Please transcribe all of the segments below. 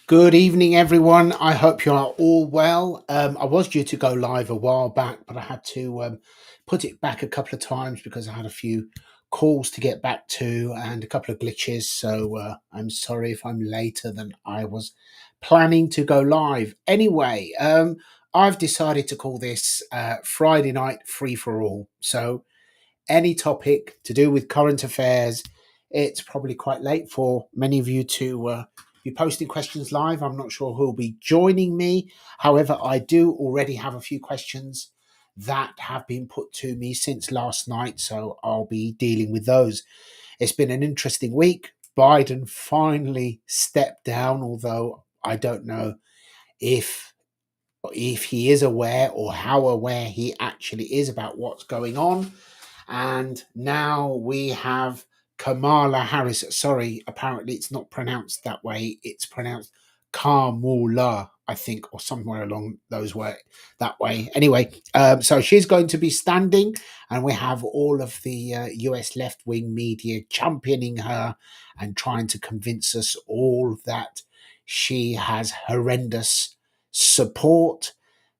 Good evening, everyone. I hope you are all well. I was due to go live a while back, but I had to put it back a couple of times because I had a few calls to get back to and a couple of glitches. So I'm sorry if I'm later than I was planning to go live. Anyway, I've decided to call this Friday Night Free for All. So any topic to do with current affairs. It's probably quite late for many of you to be posting questions live. I'm not sure who will be joining me. However, I do already have a few questions that have been put to me since last night, so I'll be dealing with those. It's been an interesting week. Biden finally stepped down, although I don't know if he is aware or how aware he actually is about what's going on. And now we have Kamala Harris. Sorry, apparently it's not pronounced that way. It's pronounced Kamala, I think, or somewhere along those way that way. Anyway, so she's going to be standing, and we have all of the US left wing media championing her and trying to convince us all that she has horrendous support.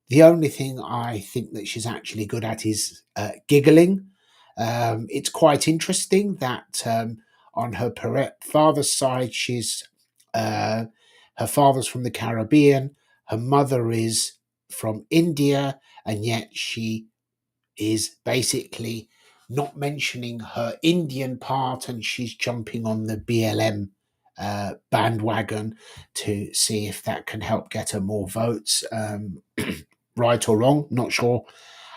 The only thing I think that she's actually good at is giggling. It's quite interesting that on her father's side, uh, her father's from the Caribbean, her mother is from India, and yet she is basically not mentioning her Indian part, and she's jumping on the BLM bandwagon to see if that can help get her more votes. Right or wrong, not sure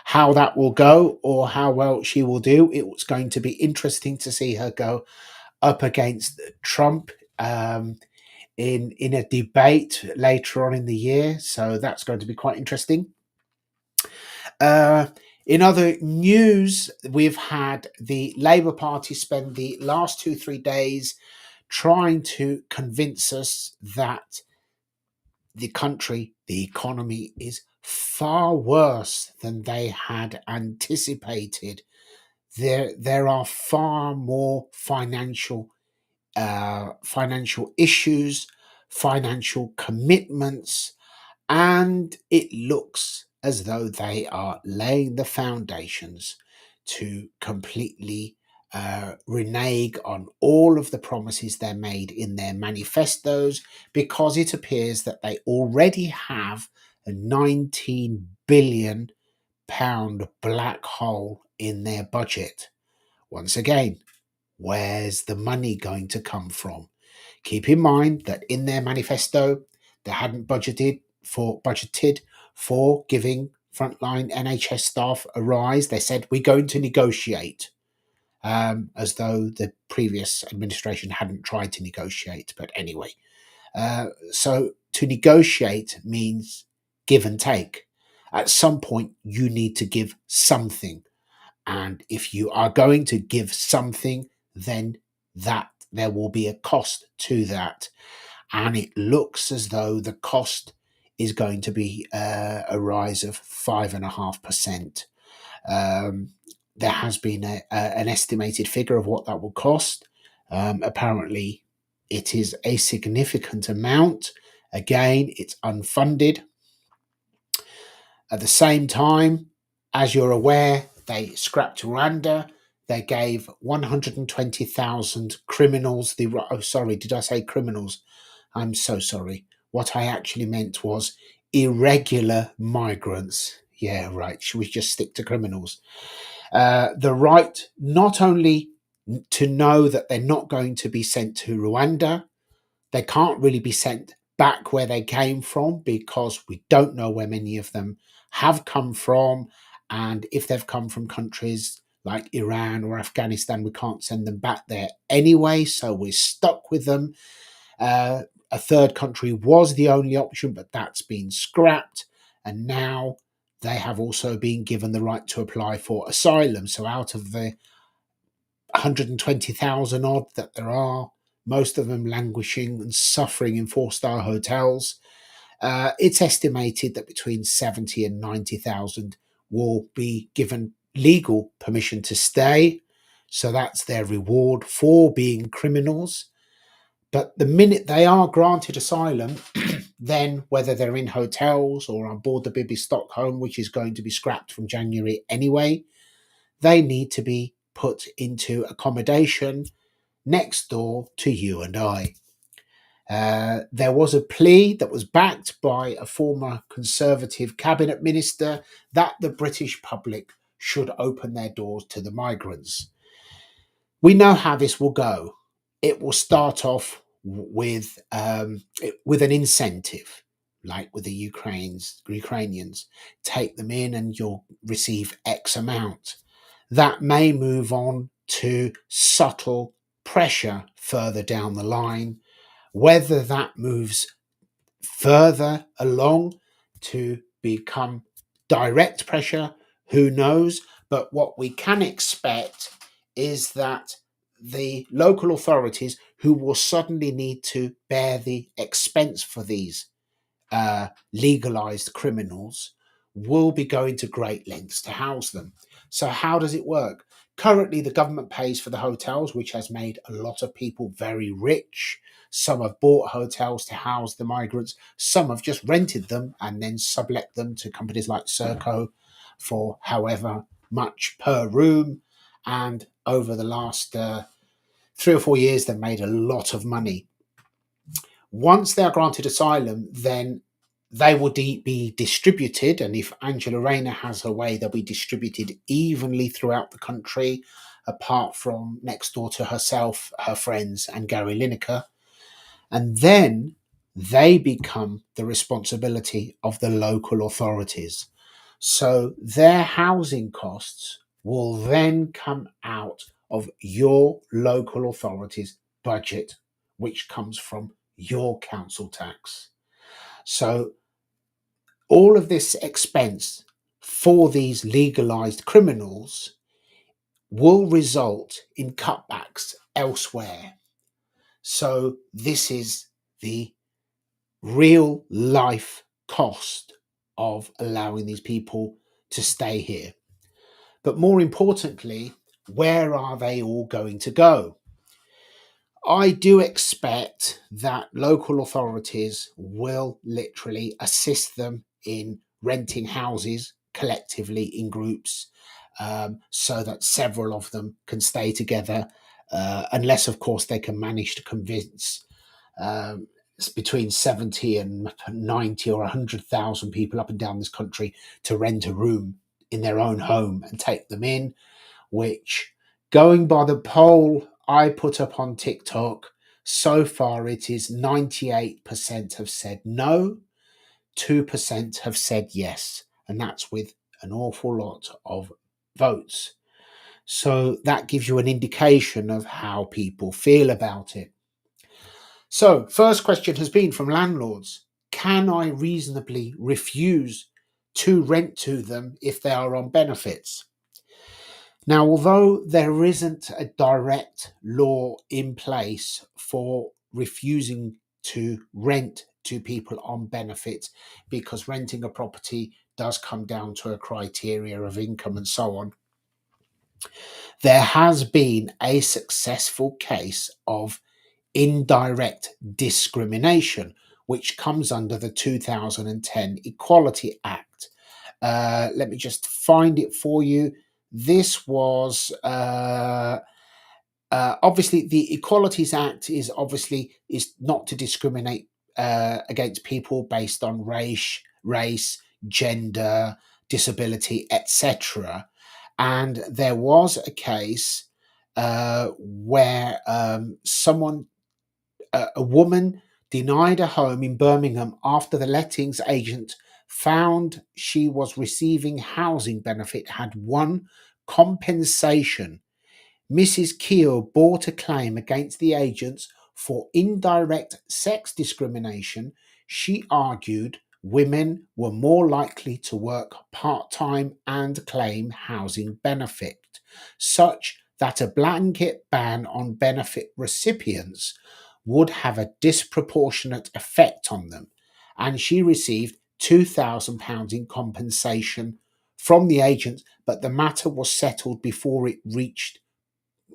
how that will go or how well she will do. It's going to be interesting to see her go up against Trump in a debate later on in the year. So that's going to be quite interesting. Uh, in other news, we've had the Labour Party spend the last 2-3 days trying to convince us that the country, the economy is far worse than they had anticipated. There are far more financial issues, financial commitments, and it looks as though they are laying the foundations to completely renege on all of the promises they made in their manifestos, because it appears that they already have a 19 billion pound black hole in their budget. Once again, where's the money going to come from? Keep in mind that in their manifesto, they hadn't budgeted for giving frontline NHS staff a rise. They said we're going to negotiate, as though the previous administration hadn't tried to negotiate. But anyway, so to negotiate means give and take. At some point, you need to give something, and if you are going to give something, then that there will be a cost to that. And it looks as though the cost is going to be a rise of 5.5%. Um, there has been an estimated figure of what that will cost. Apparently, it is a significant amount. Again, it's unfunded. At the same time, as you're aware, they scrapped Rwanda. They gave 120,000 criminals the. Oh, sorry, did I say criminals? I'm so sorry. What I actually meant was irregular migrants. Yeah, right. Should we just stick to criminals? The right not only to know that they're not going to be sent to Rwanda, they can't really be sent back where they came from because we don't know where many of them have come from. And if they've come from countries like Iran or Afghanistan, we can't send them back there anyway. So we're stuck with them. A third country was the only option, but that's been scrapped. And now they have also been given the right to apply for asylum. So out of the 120,000 odd that there are, most of them languishing and suffering in four-star hotels. It's estimated that between 70 and 90,000 will be given legal permission to stay. So that's their reward for being criminals. But the minute they are granted asylum, then whether they're in hotels or on board the Bibi Stockholm, which is going to be scrapped from January anyway, they need to be put into accommodation next door to you and I. There was a plea that was backed by a former Conservative cabinet minister that the British public should open their doors to the migrants. We know how this will go. It will start off with an incentive, like with the Ukrainians. Take them in, and you'll receive X amount. That may move on to subtle pressure further down the line. Whether that moves further along to become direct pressure, who knows? But what we can expect is that the local authorities who will suddenly need to bear the expense for these legalized criminals will be going to great lengths to house them. So, how does it work? Currently, the government pays for the hotels, which has made a lot of people very rich. Some have bought hotels to house the migrants. Some have just rented them and then sublet them to companies like Serco for however much per room. And over the last 3 or 4 years, they've made a lot of money. Once they are granted asylum, then they will be distributed. And if Angela Rayner has her way, they'll be distributed evenly throughout the country, apart from next door to herself, her friends, and Gary Lineker. And then they become the responsibility of the local authorities. So their housing costs will then come out of your local authority's budget, which comes from your council tax. So all of this expense for these legalized criminals will result in cutbacks elsewhere. So this is the real life cost of allowing these people to stay here. But more importantly, where are they all going to go? I do expect that local authorities will literally assist them in renting houses collectively in groups, so that several of them can stay together, unless, of course, they can manage to convince between 70 and 90 or 100,000 people up and down this country to rent a room in their own home and take them in, which, going by the poll I put up on TikTok, so far it is 98% have said no, 2% have said yes, and that's with an awful lot of votes. So that gives you an indication of how people feel about it. So, first question has been from landlords: can I reasonably refuse to rent to them if they are on benefits? Now, although there isn't a direct law in place for refusing to rent to people on benefits, because renting a property does come down to a criteria of income and so on, there has been a successful case of indirect discrimination, which comes under the 2010 Equality Act. Let me just find it for you. This was obviously the Equalities Act is not to discriminate against people based on race, gender, disability, etc. And there was a case where a woman denied a home in Birmingham after the lettings agent found she was receiving housing benefit, had won compensation. Mrs. Keel brought a claim against the agents for indirect sex discrimination. She argued women were more likely to work part time and claim housing benefit, such that a blanket ban on benefit recipients would have a disproportionate effect on them. And she received £2,000 in compensation from the agents, but the matter was settled before it reached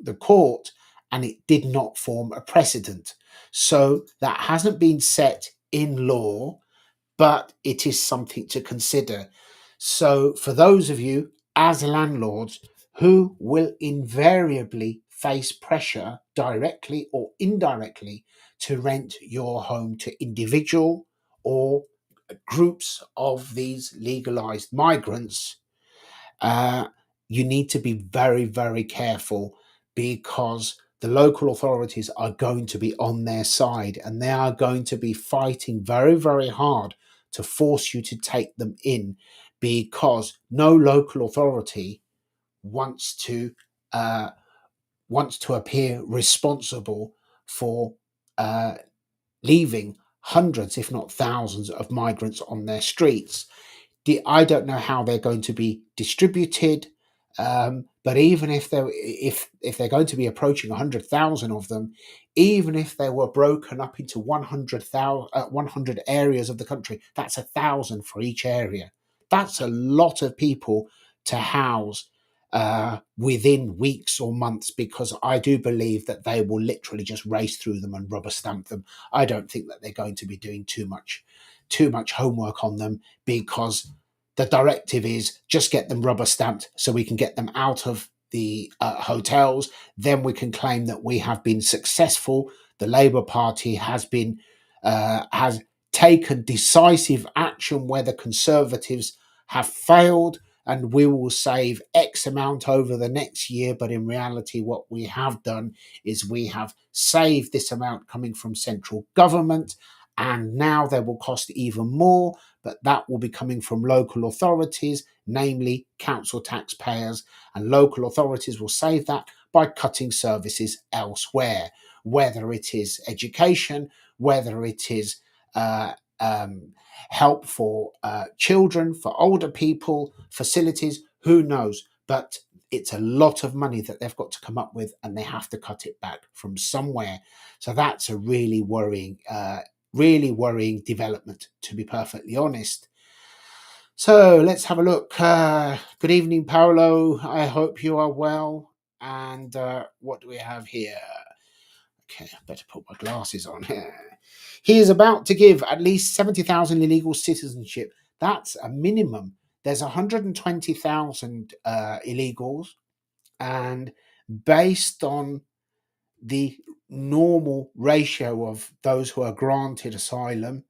the court, and it did not form a precedent. So that hasn't been set in law, but it is something to consider. So, for those of you as landlords who will invariably face pressure directly or indirectly to rent your home to individual or groups of these legalized migrants, uh, you need to be very, very careful, because the local authorities are going to be on their side and they are going to be fighting very, very hard to force you to take them in, because no local authority wants to uh, wants to appear responsible for uh, leaving hundreds, if not thousands, of migrants on their streets. I don't know how they're going to be distributed, but even if they're going to be approaching 100,000 of them, even if they were broken up into 100 areas of the country, that's 1,000 for each area. That's a lot of people to house within weeks or months, because I do believe that they will literally just race through them and rubber stamp them. I don't think that they're going to be doing too much homework on them, because the directive is just get them rubber stamped so we can get them out of the hotels. Then we can claim that we have been successful. The Labour Party has taken decisive action where the Conservatives have failed, and we will save X amount over the next year. But in reality, what we have done is we have saved this amount coming from central government, and now they will cost even more, but that will be coming from local authorities, namely council taxpayers, and local authorities will save that by cutting services elsewhere, whether it is education, whether it is uh, um, help for children, for older people, facilities, who knows? But it's a lot of money that they've got to come up with, and they have to cut it back from somewhere. So that's a really worrying development, to be perfectly honest. So let's have a look. Good evening, Paolo. I hope you are well. And what do we have here? Okay, I better put my glasses on here. He is about to give at least 70,000 illegal citizenship. That's a minimum. There's 120,000 illegals, and based on the normal ratio of those who are granted asylum,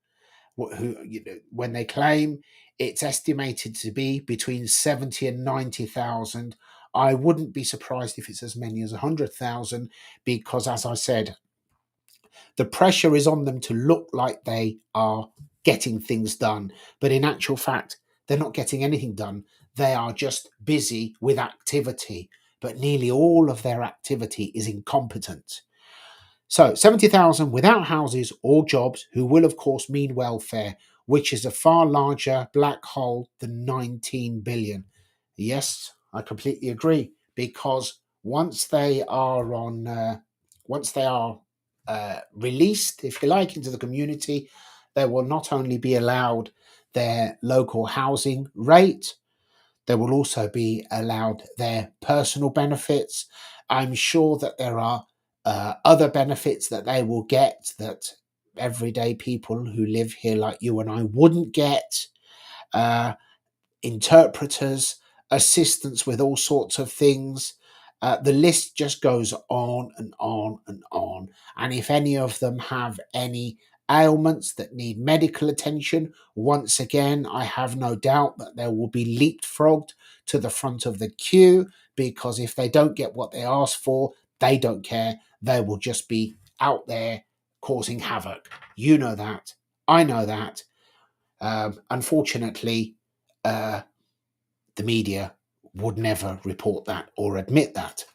when they claim, it's estimated to be between 70 and 90,000. I wouldn't be surprised if it's as many as 100,000, because, as I said, the pressure is on them to look like they are getting things done. But in actual fact, they're not getting anything done. They are just busy with activity, but nearly all of their activity is incompetent. So 70,000 without houses or jobs, who will, of course, mean welfare, which is a far larger black hole than 19 billion. Yes, I completely agree, because once they are released, if you like, into the community, they will not only be allowed their local housing rate, they will also be allowed their personal benefits. I'm sure that there are other benefits that they will get that everyday people who live here, like you and I, wouldn't get. Uh, Interpreters, assistance with all sorts of things. The list just goes on and on and on. And if any of them have any ailments that need medical attention, once again, I have no doubt that they will be leapfrogged to the front of the queue, because if they don't get what they ask for, they don't care. They will just be out there causing havoc. You know that. I know that. Unfortunately, uh, the media would never report that or admit that.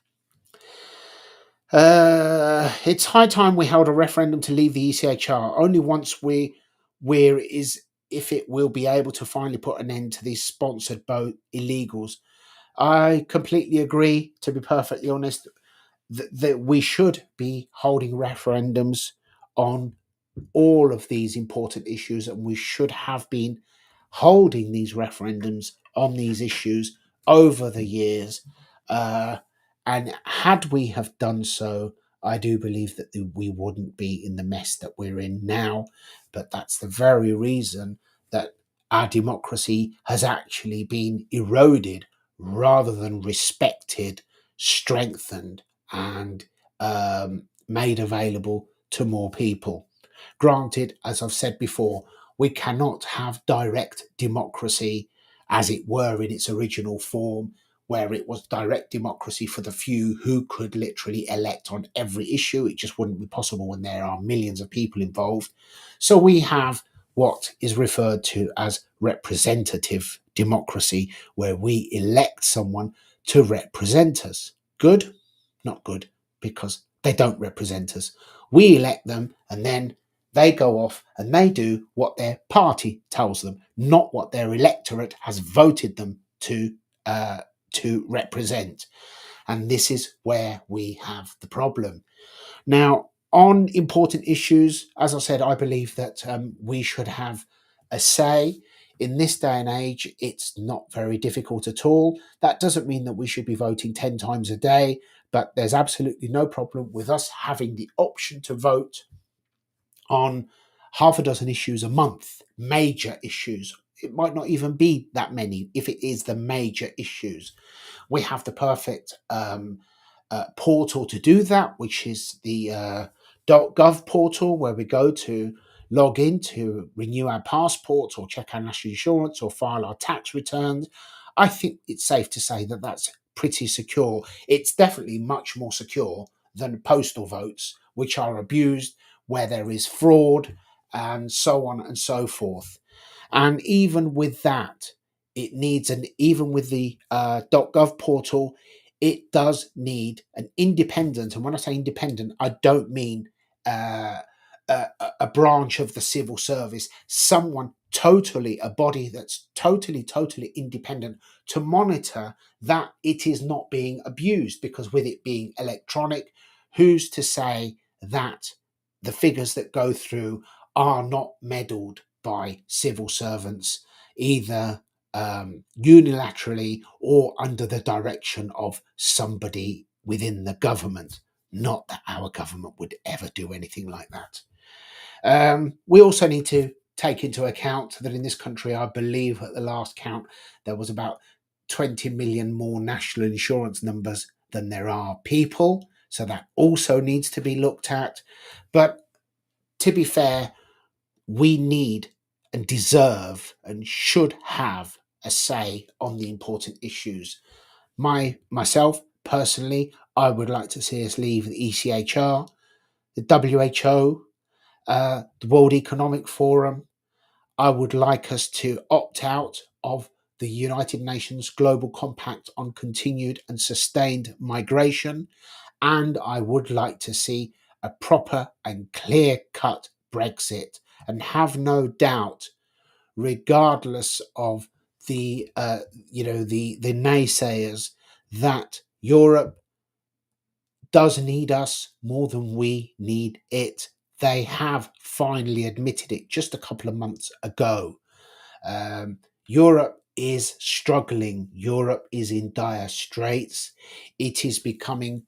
It's high time we held a referendum to leave the ECHR. Only once we're is if it will be able to finally put an end to these sponsored boat illegals. I completely agree. To be perfectly honest, that we should be holding referendums on all of these important issues, and we should have been holding these referendums on these issues over the years. Uh, and had we have done so, I do believe that we wouldn't be in the mess that we're in now. But that's the very reason that our democracy has actually been eroded rather than respected, strengthened, and made available to more people. Granted, as I've said before, we cannot have direct democracy, as it were, in its original form, where it was direct democracy for the few who could literally elect on every issue. It just wouldn't be possible when there are millions of people involved. So we have what is referred to as representative democracy, where we elect someone to represent us. Good? Not good, because they don't represent us. We elect them, and then they go off and they do what their party tells them, not what their electorate has voted them to represent. And this is where we have the problem. Now, on important issues, as I said, I believe that we should have a say. In this day and age, it's not very difficult at all. That doesn't mean that we should be voting 10 times a day, but there's absolutely no problem with us having the option to vote on half a dozen issues a month, major issues. It might not even be that many if it is the major issues. We have the perfect portal to do that, which is the .gov portal, where we go to log in to renew our passports or check our national insurance or file our tax returns. I think it's safe to say that that's pretty secure. It's definitely much more secure than postal votes, which are abused, where there is fraud, and so on and so forth. And even with that, it needs even with the .gov portal, it does need an independent. And when I say independent, I don't mean uh, a branch of the civil service, someone totally, a body that's totally independent to monitor that it is not being abused. Because with it being electronic, who's to say that the figures that go through are not meddled by civil servants, either unilaterally or under the direction of somebody within the government? Not that our government would ever do anything like that. We also need to take into account that in this country, I believe at the last count, there was about 20 million more national insurance numbers than there are people. So that also needs to be looked at. But to be fair, we need and deserve and should have a say on the important issues. Myself personally, I would like to see us leave the ECHR, the WHO, the World Economic Forum. I would like us to opt out of the United Nations Global Compact on Continued and Sustained Migration, and I would like to see a proper and clear cut Brexit. And have no doubt, regardless of the naysayers, that Europe does need us more than we need it. They have finally admitted it just a couple of months ago. Europe is struggling. Europe is in dire straits. It is becoming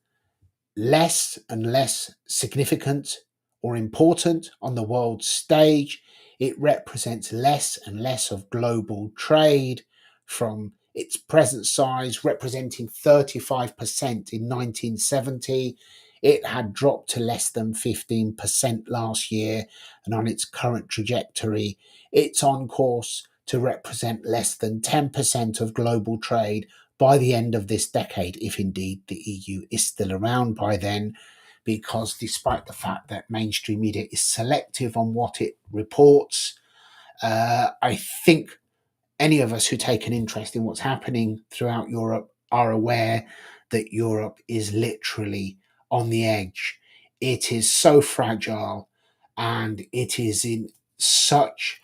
less and less significant or important on the world stage. It represents less and less of global trade, from its present size representing 35% in 1970. It had dropped to less than 15% last year, and on its current trajectory, it's on course to represent less than 10% of global trade by the end of this decade, if indeed the EU is still around by then. Because despite the fact that mainstream media is selective on what it reports, I think any of us who take an interest in what's happening throughout Europe are aware that Europe is literally on the edge. It is so fragile, and it is in such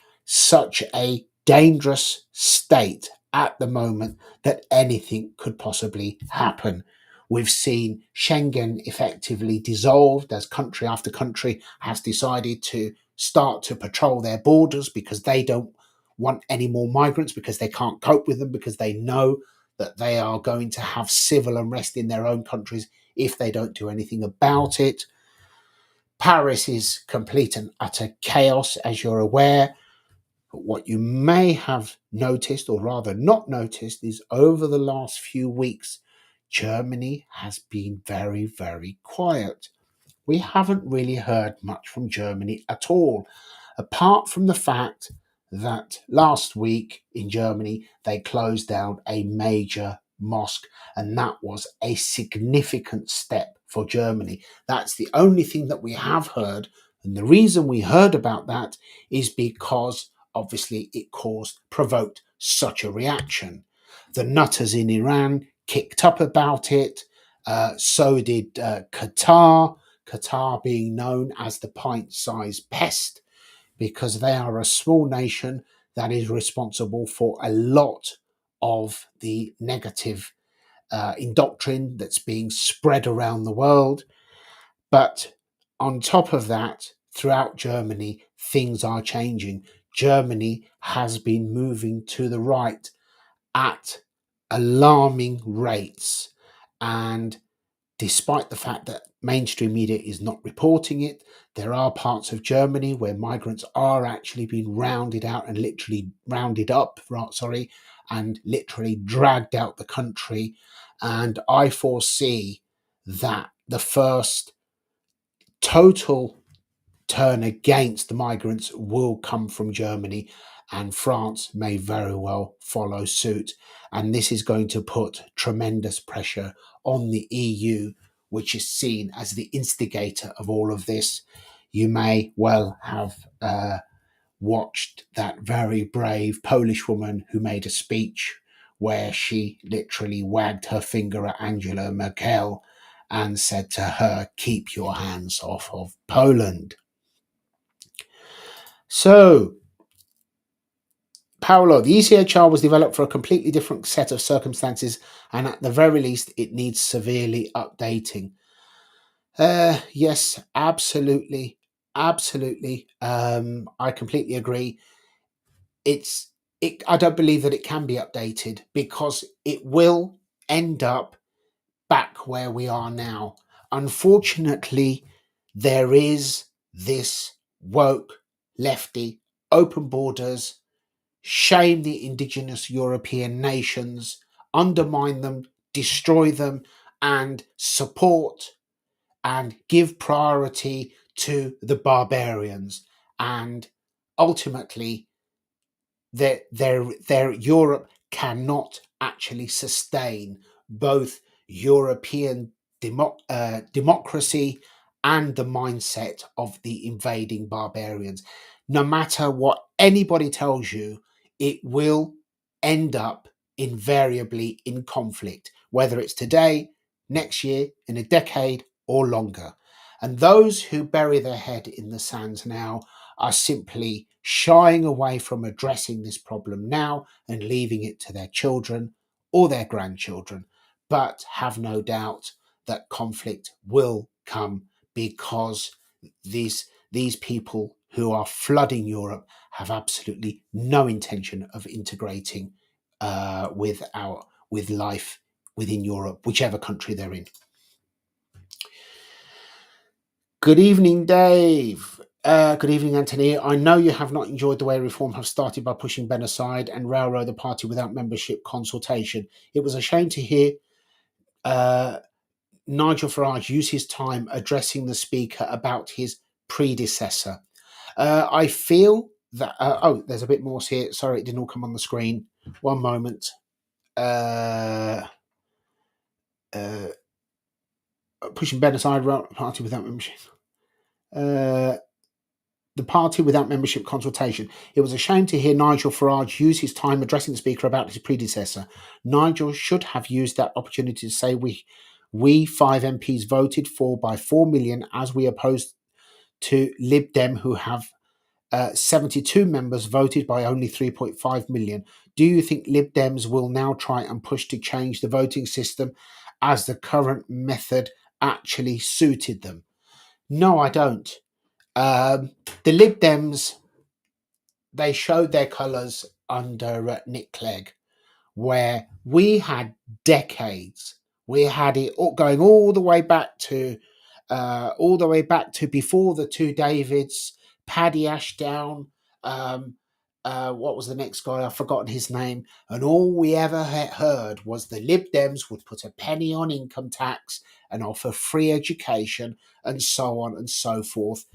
a dangerous state at the moment that anything could possibly happen. We've seen Schengen effectively dissolved as country after country has decided to start to patrol their borders because they don't want any more migrants, because they can't cope with them, because they know that they are going to have civil unrest in their own countries if they don't do anything about it. Paris is complete and utter chaos, as you're aware. But what you may have noticed, or rather not noticed, is over the last few weeks, Germany has been very, very quiet. We haven't really heard much from Germany at all, apart from the fact that last week in Germany they closed down a major mosque, and that was a significant step for Germany. That's the only thing that we have heard, and the reason we heard about that is because obviously it provoked such a reaction. The nutters in Iran kicked up about it, so did Qatar. Qatar being known as the pint sized pest because they are a small nation that is responsible for a lot of the negative indoctrination that's being spread around the world. But on top of that, throughout Germany, things are changing. Germany has been moving to the right at alarming rates. And despite the fact that mainstream media is not reporting it, there are parts of Germany where migrants are actually being rounded out and literally rounded up, and literally dragged out the country. And I foresee that the first total turn against the migrants will come from Germany, and France may very well follow suit. And this is going to put tremendous pressure on the EU, which is seen as the instigator of all of this. You may well have watched that very brave Polish woman who made a speech where she literally wagged her finger at Angela Merkel and said to her, "Keep your hands off of Poland." So, Paolo, the ECHR was developed for a completely different set of circumstances, and at the very least, it needs severely updating. Yes, absolutely, absolutely. I completely agree. I don't believe that it can be updated because it will end up back where we are now. Unfortunately, there is this woke, lefty, open borders, shame the indigenous European nations, undermine them, destroy them, and support and give priority to the barbarians. And ultimately, their Europe cannot actually sustain both European democracy and the mindset of the invading barbarians. No matter what anybody tells you, it will end up invariably in conflict, whether it's today, next year, in a decade, or longer. And those who bury their head in the sands now are simply shying away from addressing this problem now and leaving it to their children or their grandchildren. But have no doubt that conflict will come because these people who are flooding Europe have absolutely no intention of integrating with life within Europe, whichever country they're in. Good evening, Dave. Good evening, Anthony. I know you have not enjoyed the way Reform have started by pushing Ben aside and railroad the party without membership consultation. It was a shame to hear Nigel Farage use his time addressing the Speaker about his predecessor. I feel that... there's a bit more here. Sorry, it didn't all come on the screen. One moment. Pushing Ben aside, party without membership. The party without membership consultation. It was a shame to hear Nigel Farage use his time addressing the Speaker about his predecessor. Nigel should have used that opportunity to say we 5 MPs voted for by 4 million as we opposed to Lib Dem who have 72 members voted by only 3.5 million. Do you think Lib Dems will now try and push to change the voting system as the current method actually suited them? No, I don't. The Lib Dems, they showed their colours under Nick Clegg, where we had decades We had it going all the way back to before the two Davids, Paddy Ashdown. Um, what was the next guy? I've forgotten his name. And all we ever heard was the Lib Dems would put a penny on income tax and offer free education and so on and so forth.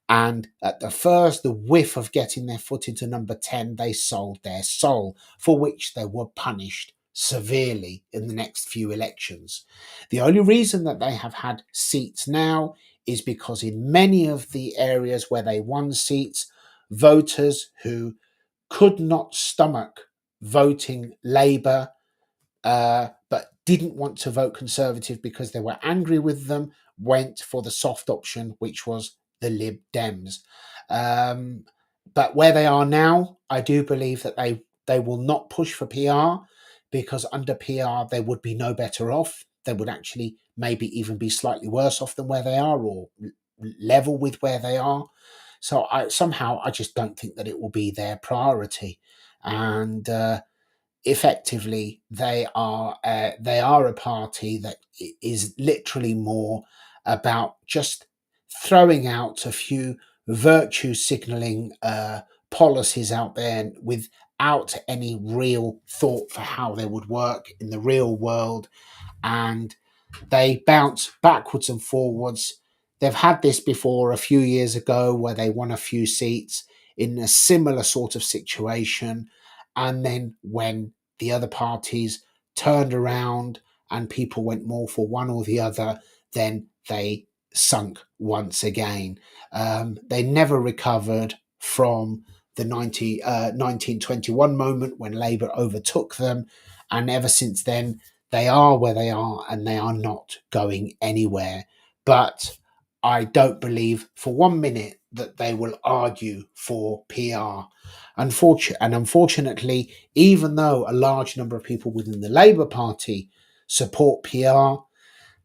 And at the whiff of getting their foot into number 10, they sold their soul, for which they were punished severely in the next few elections. The only reason that they have had seats now is because in many of the areas where they won seats, voters who could not stomach voting Labour but didn't want to vote Conservative because they were angry with them, went for the soft option, which was the Lib Dems. But where they are now, I do believe that they will not push for PR, because under PR they would be no better off. They would actually maybe even be slightly worse off than where they are, or level with where they are. So I just don't think that it will be their priority, and effectively they are a party that is literally more about just throwing out a few virtue signaling policies out there without any real thought for how they would work in the real world, and they bounce backwards and forwards. They've had this before a few years ago where they won a few seats in a similar sort of situation. And then when the other parties turned around and people went more for one or the other, then they sunk once again. They never recovered from the 1921 moment when Labour overtook them. And ever since then, they are where they are and they are not going anywhere. But I don't believe for 1 minute that they will argue for PR. Unfortunately, even though a large number of people within the Labour Party support PR,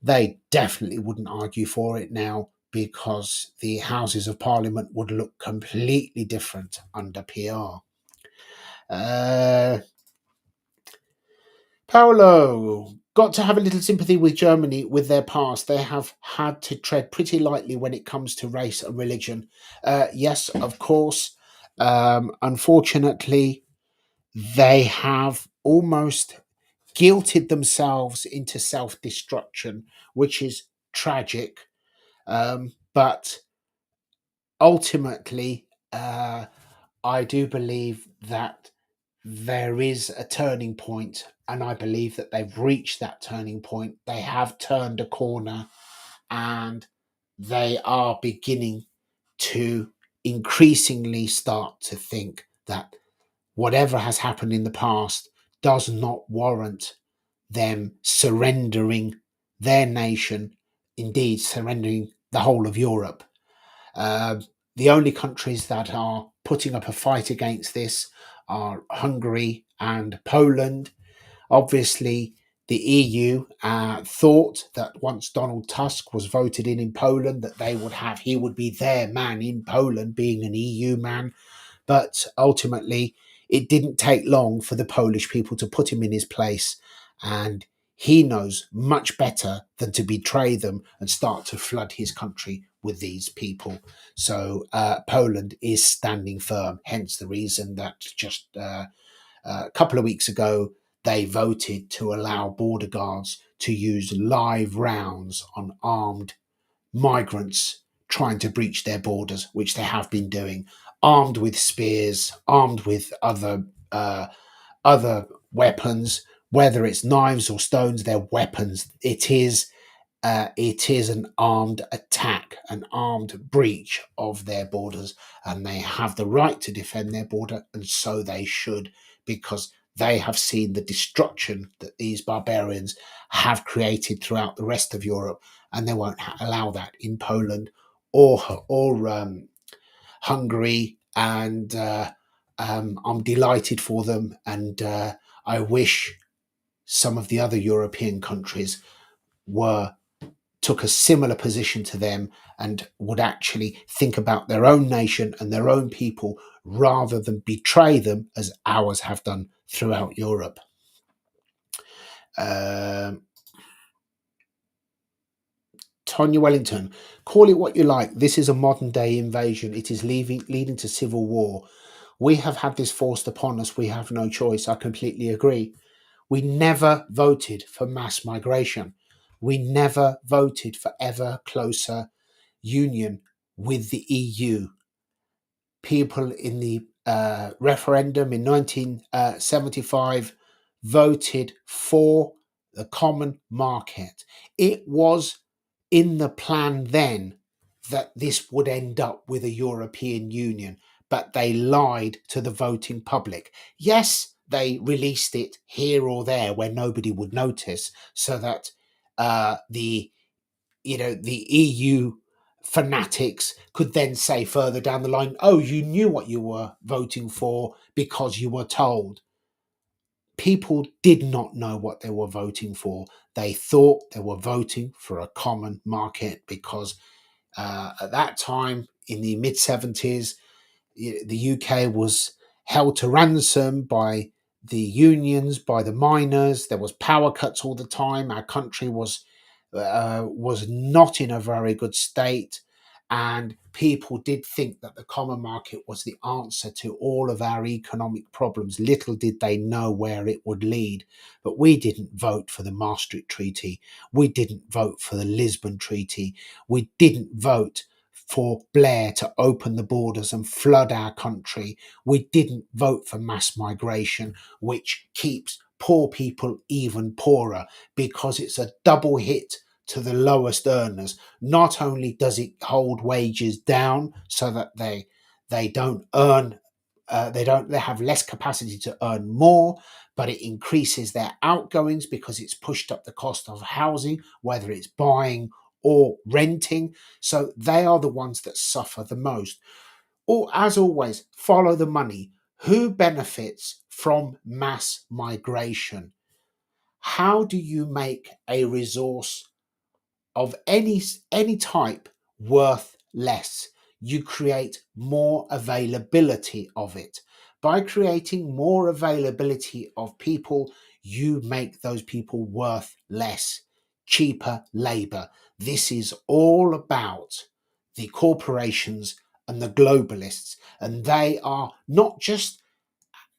they definitely wouldn't argue for it now, because the Houses of Parliament would look completely different under PR. Uh, Paolo, got to have a little sympathy with Germany with their past. They have had to tread pretty lightly when it comes to race and religion. Yes, of course. Unfortunately, they have almost guilted themselves into self destruction, which is tragic. But ultimately, I do believe that there is a turning point, and I believe that they've reached that turning point. They have turned a corner, and they are beginning to increasingly start to think that whatever has happened in the past does not warrant them surrendering their nation, indeed, surrendering the whole of Europe. Uh, the only countries that are putting up a fight against this are Hungary and Poland. Obviously, the EU thought that once Donald Tusk was voted in Poland, that he would be their man in Poland, being an EU man. But ultimately, it didn't take long for the Polish people to put him in his place, and he knows much better than to betray them and start to flood his country with these people. So Poland is standing firm, hence the reason that just a couple of weeks ago they voted to allow border guards to use live rounds on armed migrants trying to breach their borders, which they have been doing, armed with spears, armed with other weapons, whether it's knives or stones. They're weapons. It is an armed attack, an armed breach of their borders, and they have the right to defend their border, and so they should, because they have seen the destruction that these barbarians have created throughout the rest of Europe, and they won't allow that in Poland or Hungary. And I'm delighted for them, and I wish some of the other European countries were took a similar position to them and would actually think about their own nation and their own people rather than betray them as ours have done throughout Europe. Um Tonya Wellington, call it what you like. This is a modern day invasion. It is leading to civil war. We have had this forced upon us. We have no choice. I completely agree. We never voted for mass migration. We never voted for ever closer union with the EU. People in the referendum in 1975 voted for the common market. It was in the plan then that this would end up with a European Union, but they lied to the voting public. Yes, they released it here or there where nobody would notice, so that the EU fanatics could then say further down the line, oh, you knew what you were voting for because you were told. People did not know what they were voting for. They thought they were voting for a common market because at that time in the mid 70s, the UK was held to ransom by the unions, by the miners. There was power cuts all the time. Our country was not in a very good state, and people did think that the common market was the answer to all of our economic problems. Little did they know where it would lead. But we didn't vote for the Maastricht Treaty. We didn't vote for the Lisbon Treaty. We didn't vote for Blair to open the borders and flood our country. We didn't vote for mass migration, which keeps poor people even poorer because it's a double hit to the lowest earners. Not only does it hold wages down so that they don't earn they have less capacity to earn more, but it increases their outgoings because it's pushed up the cost of housing, whether it's buying or renting. So they are the ones that suffer the most. Or, as always, follow the money. Who benefits from mass migration? How do you make a resource of any type worth less? You create more availability of it. By creating more availability of people, you make those people worth less. Cheaper labor. This is all about the corporations and the globalists, and they are not just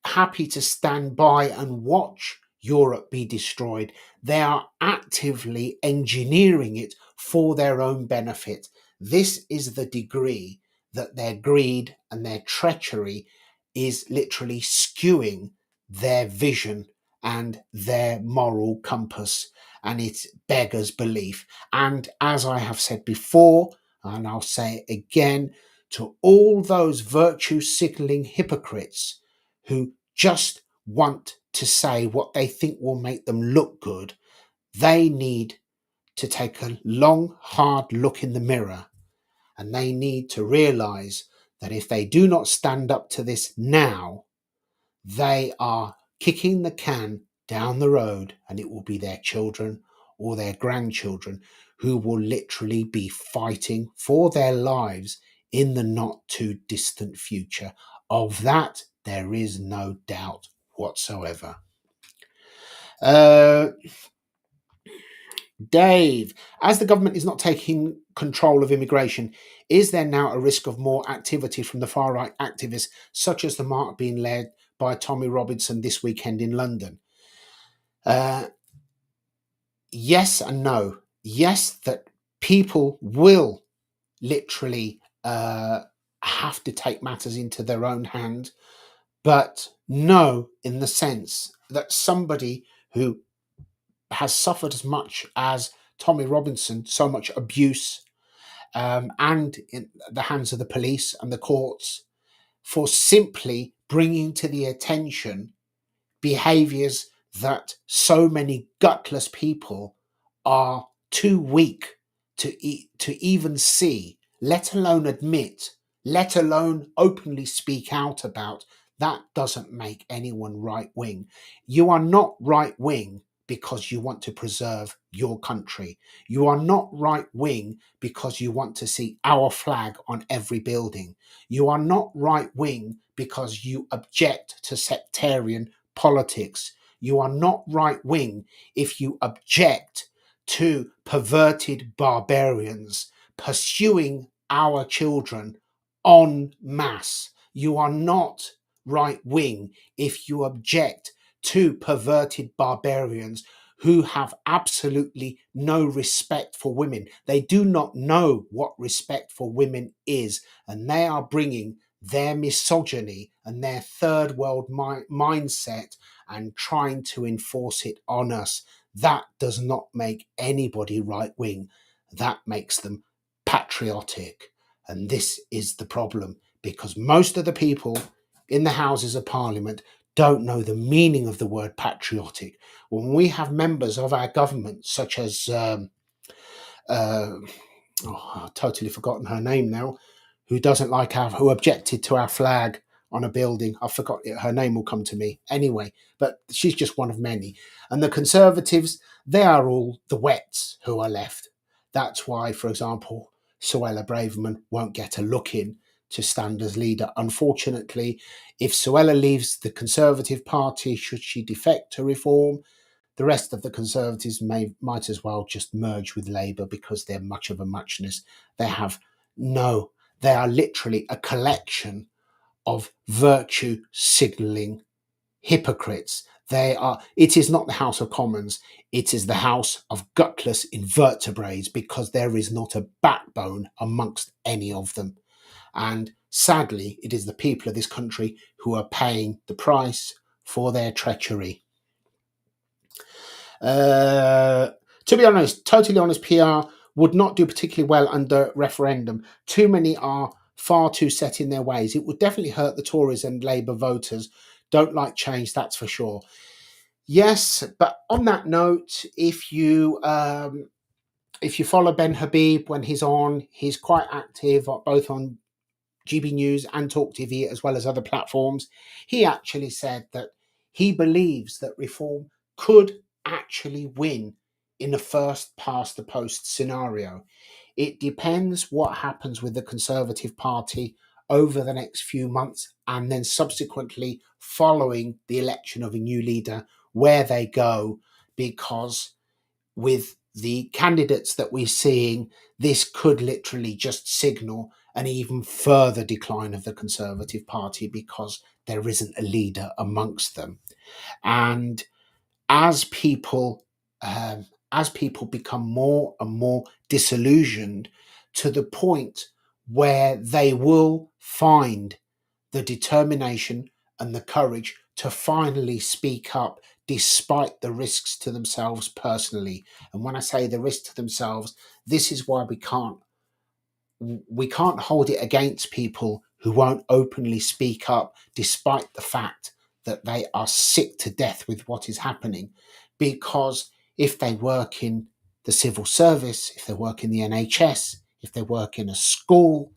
happy to stand by and watch Europe be destroyed. They are actively engineering it for their own benefit. This is the degree that their greed and their treachery is literally skewing their vision and their moral compass, and it beggars belief. And as I have said before, and I'll say it again, to all those virtue signaling hypocrites who just want to say what they think will make them look good, they need to take a long, hard look in the mirror, and they need to realize that if they do not stand up to this now, they are kicking the can down the road, and it will be their children or their grandchildren who will literally be fighting for their lives in the not too distant future. Of that, there is no doubt whatsoever. Uh, Dave, as the government is not taking control of immigration, is there now a risk of more activity from the far right activists, such as the march being led by Tommy Robinson this weekend in London? Uh, yes and no. Yes, that people will literally have to take matters into their own hand, but no, in the sense that somebody who has suffered as much as Tommy Robinson, so much abuse, and in the hands of the police and the courts, for simply bringing to the attention behaviors that so many gutless people are too weak to even see, let alone admit, let alone openly speak out about. That doesn't make anyone right wing. You are not right wing because you want to preserve your country. You are not right wing because you want to see our flag on every building. You are not right wing because you object to sectarian politics. You are not right wing if you object to perverted barbarians pursuing our children en masse. You are not right wing if you object to perverted barbarians who have absolutely no respect for women. They do not know what respect for women is, and they are bringing their misogyny and their third world mindset and trying to enforce it on us. That does not make anybody right wing. That makes them patriotic. And this is the problem, because most of the people in the Houses of Parliament don't know the meaning of the word patriotic. When we have members of our government, such as, I've totally forgotten her name now, who objected to our flag on a building. I forgot it. Her name will come to me anyway, but she's just one of many. And the Conservatives, they are all the wets who are left. That's why, for example, Suella Braverman won't get a look in to stand as leader. Unfortunately, if Suella leaves the Conservative Party, should she defect to Reform, the rest of the Conservatives might as well just merge with Labour, because they're much of a muchness. They have no, they are literally a collection of virtue signalling hypocrites. It is not the House of Commons, it is the house of gutless invertebrates, because there is not a backbone amongst any of them. And sadly, it is the people of this country who are paying the price for their treachery. To be honest, totally honest, PR would not do particularly well under referendum. Too many are far too set in their ways. It would definitely hurt the Tories and Labour voters. Don't like change, that's for sure. Yes, but on that note, if you follow Ben Habib when he's on, he's quite active both on GB News and Talk TV, as well as other platforms. He actually said that he believes that Reform could actually win in a first past the post scenario. It depends what happens with the Conservative Party over the next few months, and then subsequently following the election of a new leader, where they go, because with the candidates that we're seeing, this could literally just signal an even further decline of the Conservative Party, because there isn't a leader amongst them. And as people become more and more disillusioned, to the point where they will find the determination and the courage to finally speak up, despite the risks to themselves personally. And when I say the risk to themselves, this is why we can't hold it against people who won't openly speak up, despite the fact that they are sick to death with what is happening. Because if they work in the civil service, if they work in the NHS, if they work in a school,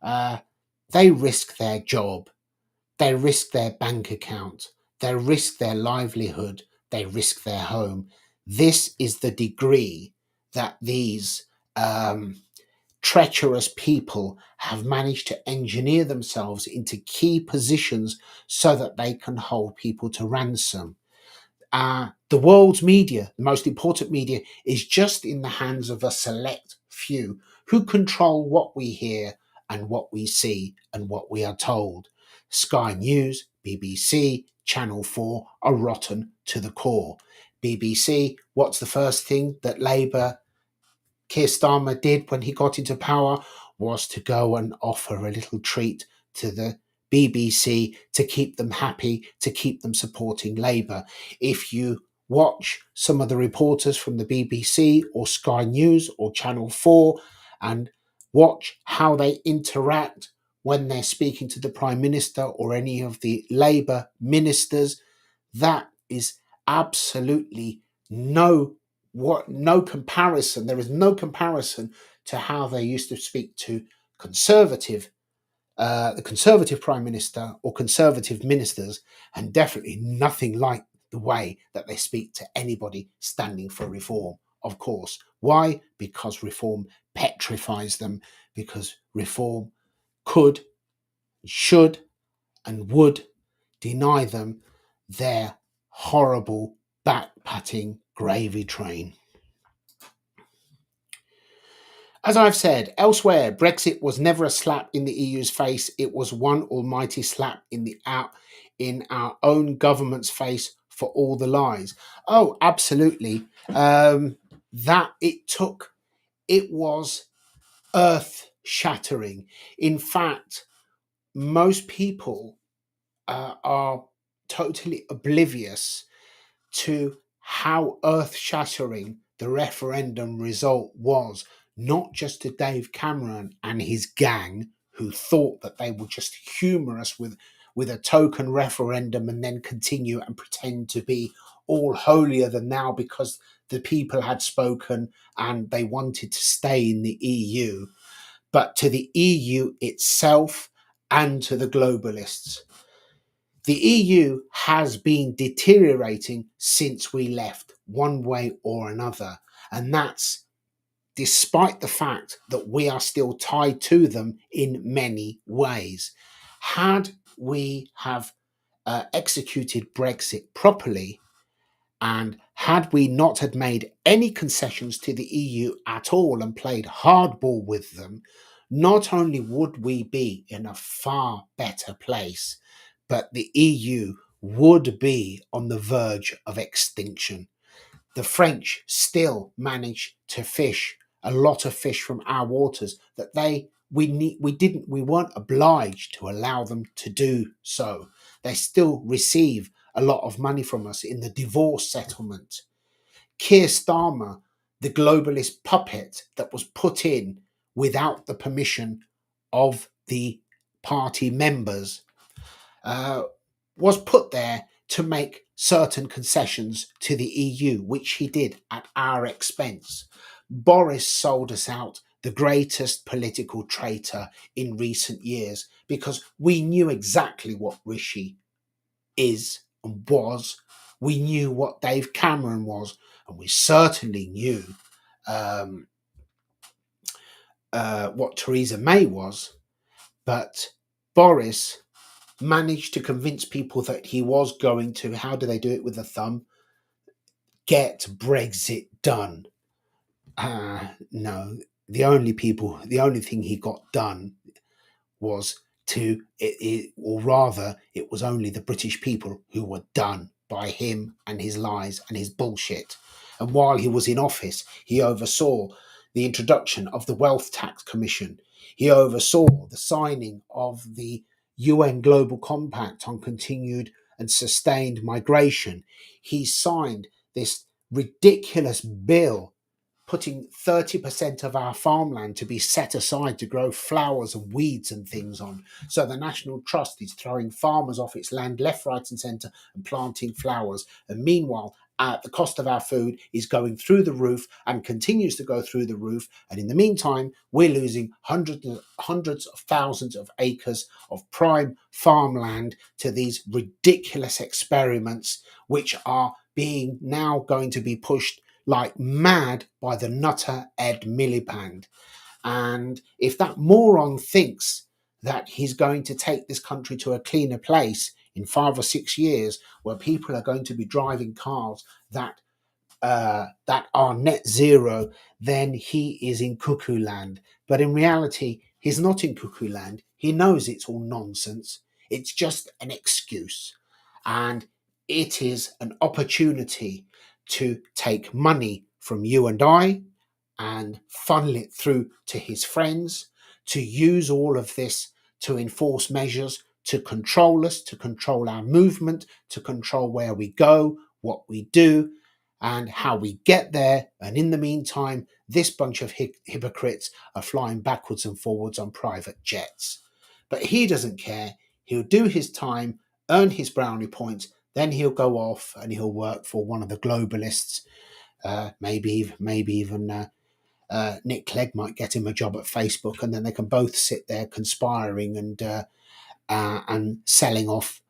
they risk their job, they risk their bank account, they risk their livelihood, they risk their home. This is the degree that these treacherous people have managed to engineer themselves into key positions so that they can hold people to ransom. The world's media, the most important media, is just in the hands of a select few who control what we hear and what we see and what we are told. Sky News, BBC, Channel 4 are rotten to the core. BBC, what's the first thing that Labour Keir Starmer did when he got into power? Was to go and offer a little treat to the BBC to keep them happy, to keep them supporting Labour. If you watch some of the reporters from the BBC or Sky News or Channel 4 and watch how they interact when they're speaking to the Prime Minister or any of the Labour ministers, that is absolutely no comparison. There is no comparison to how they used to speak to the Conservative Prime Minister or Conservative ministers, and definitely nothing like the way that they speak to anybody standing for Reform. Of course. Why? Because Reform petrifies them, because Reform could, should, and would deny them their horrible back patting gravy train. As I've said elsewhere, Brexit was never a slap in the EU's face. It was one almighty slap in our own government's face for all the lies. Oh, absolutely. That it took. It was earth shattering. In fact, most people are totally oblivious to how earth shattering the referendum result was, not just to Dave Cameron and his gang, who thought that they would just humour us with a token referendum and then continue and pretend to be all holier than thou because the people had spoken and they wanted to stay in the EU, but to the EU itself and to the globalists. The EU has been deteriorating since we left, one way or another. And that's despite the fact that we are still tied to them in many ways. Had we have executed Brexit properly, and had we not had made any concessions to the EU at all and played hardball with them, not only would we be in a far better place, but the EU would be on the verge of extinction. The French still manage to fish a lot of fish from our waters that we weren't obliged to allow them to do so. They still receive a lot of money from us in the divorce settlement. Keir Starmer, the globalist puppet that was put in without the permission of the party members, uh, was put there to make certain concessions to the EU, which he did at our expense. Boris sold us out, the greatest political traitor in recent years, because we knew exactly what Rishi is and was. We knew what Dave Cameron was, and we certainly knew um, what Theresa May was. But Boris managed to convince people that he was going to, how do they do it with a thumb, get Brexit done. No, the only thing he got done was or rather, it was only the British people who were done by him and his lies and his bullshit. And while he was in office, he oversaw the introduction of the Wealth Tax Commission. He oversaw the signing of the UN Global Compact on continued and sustained migration. He signed this ridiculous bill putting 30% of our farmland to be set aside to grow flowers and weeds and things on. So the National Trust is throwing farmers off its land left, right, and centre and planting flowers. And meanwhile, the cost of our food is going through the roof and continues to go through the roof. And in the meantime, we're losing hundreds of thousands of acres of prime farmland to these ridiculous experiments, which are being now going to be pushed like mad by the nutter Ed Miliband. And if that moron thinks that he's going to take this country to a cleaner place in 5 or 6 years, where people are going to be driving cars that are net zero, then he is in cuckoo land. But in reality, he's not in cuckoo land. He knows it's all nonsense. It's just an excuse. And it is an opportunity to take money from you and I and funnel it through to his friends, to use all of this to enforce measures to control us, to control our movement, to control where we go, what we do, and how we get there. And in the meantime, this bunch of hypocrites are flying backwards and forwards on private jets. But he doesn't care. He'll do his time, earn his brownie points, then he'll go off and he'll work for one of the globalists. Maybe even Nick Clegg might get him a job at Facebook, and then they can both sit there conspiring and selling off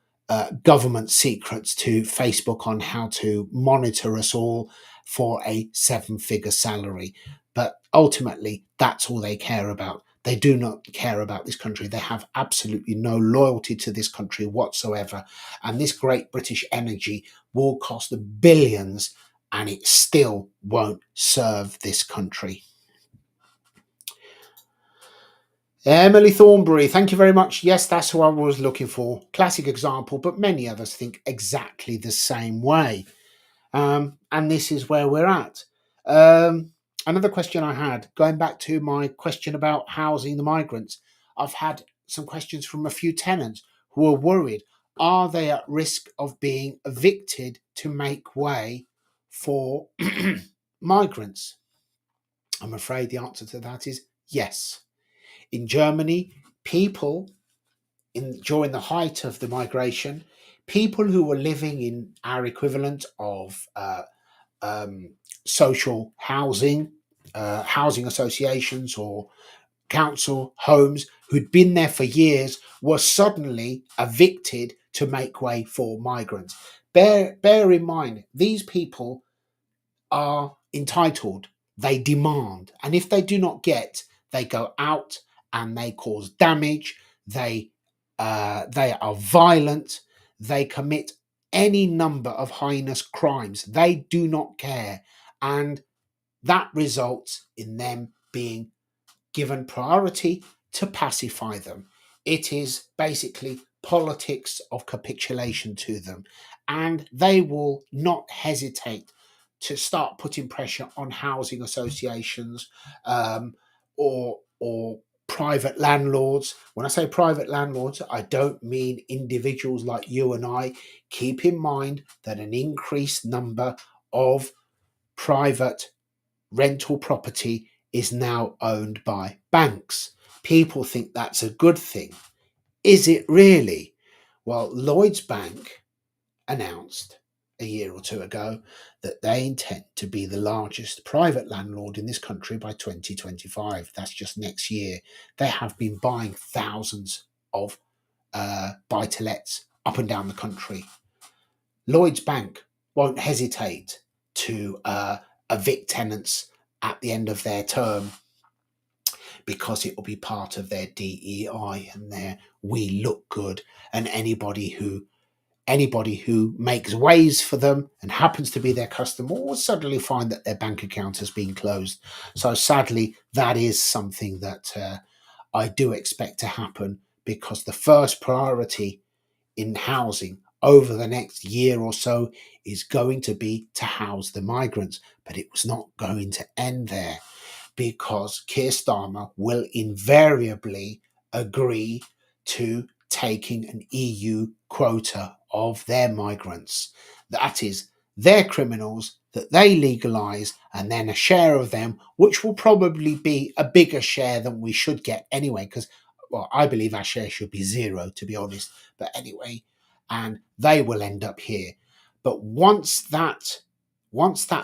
government secrets to Facebook on how to monitor us all for a 7-figure salary. But ultimately, that's all they care about. They do not care about this country. They have absolutely no loyalty to this country whatsoever. And this great British energy will cost billions, and it still won't serve this country. Emily Thornberry, thank you very much. Yes, that's who I was looking for. Classic example, but many others think exactly the same way. And this is where we're at. Um, Another question I had, going back to my question about housing the migrants, I've had some questions from a few tenants who are worried. Are they at risk of being evicted to make way for migrants? I'm afraid the answer to that is yes. In Germany, people during the height of the migration, people who were living in our equivalent of um, social housing, housing associations or council homes who'd been there for years were suddenly evicted to make way for migrants. Bear in mind, these people are entitled, they demand, and if they do not get, they go out and they cause damage. They are violent. They commit any number of heinous crimes. They do not care, and that results in them being given priority to pacify them. It is basically politics of capitulation to them, and they will not hesitate to start putting pressure on housing associations or private landlords. When I say private landlords, I don't mean individuals like you and I. Keep in mind that an increased number of private rental property is now owned by banks. People think that's a good thing. Is it really? Well, Lloyds Bank announced a year or two ago that they intend to be the largest private landlord in this country by 2025. That's just next year. They have been buying thousands of buy to lets up and down the country. Lloyds Bank won't hesitate to evict tenants at the end of their term because it will be part of their DEI and their we look good, and anybody who makes ways for them and happens to be their customer will suddenly find that their bank account has been closed. So sadly, that is something that I do expect to happen, because the first priority in housing over the next year or so is going to be to house the migrants. But it was not going to end there, because Keir Starmer will invariably agree to taking an EU quota of their migrants. That is, their criminals that they legalise, and then a share of them, which will probably be a bigger share than we should get anyway, because, well, I believe our share should be zero, to be honest. But anyway, and they will end up here. But once that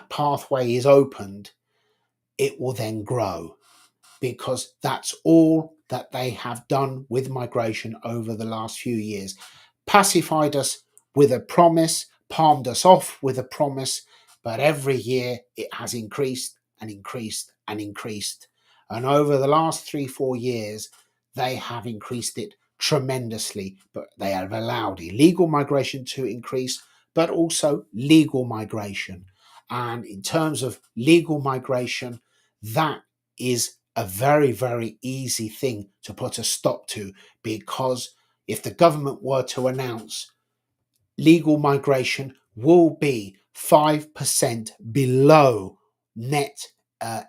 pathway is opened, it will then grow, because that's all that they have done with migration over the last few years. Pacified us with a promise, palmed us off with a promise, but every year it has increased and increased and increased. And over the last 3-4 years, they have increased it tremendously, but they have allowed illegal migration to increase, but also legal migration. And in terms of legal migration, that is a very, very easy thing to put a stop to, because if the government were to announce legal migration will be 5% below net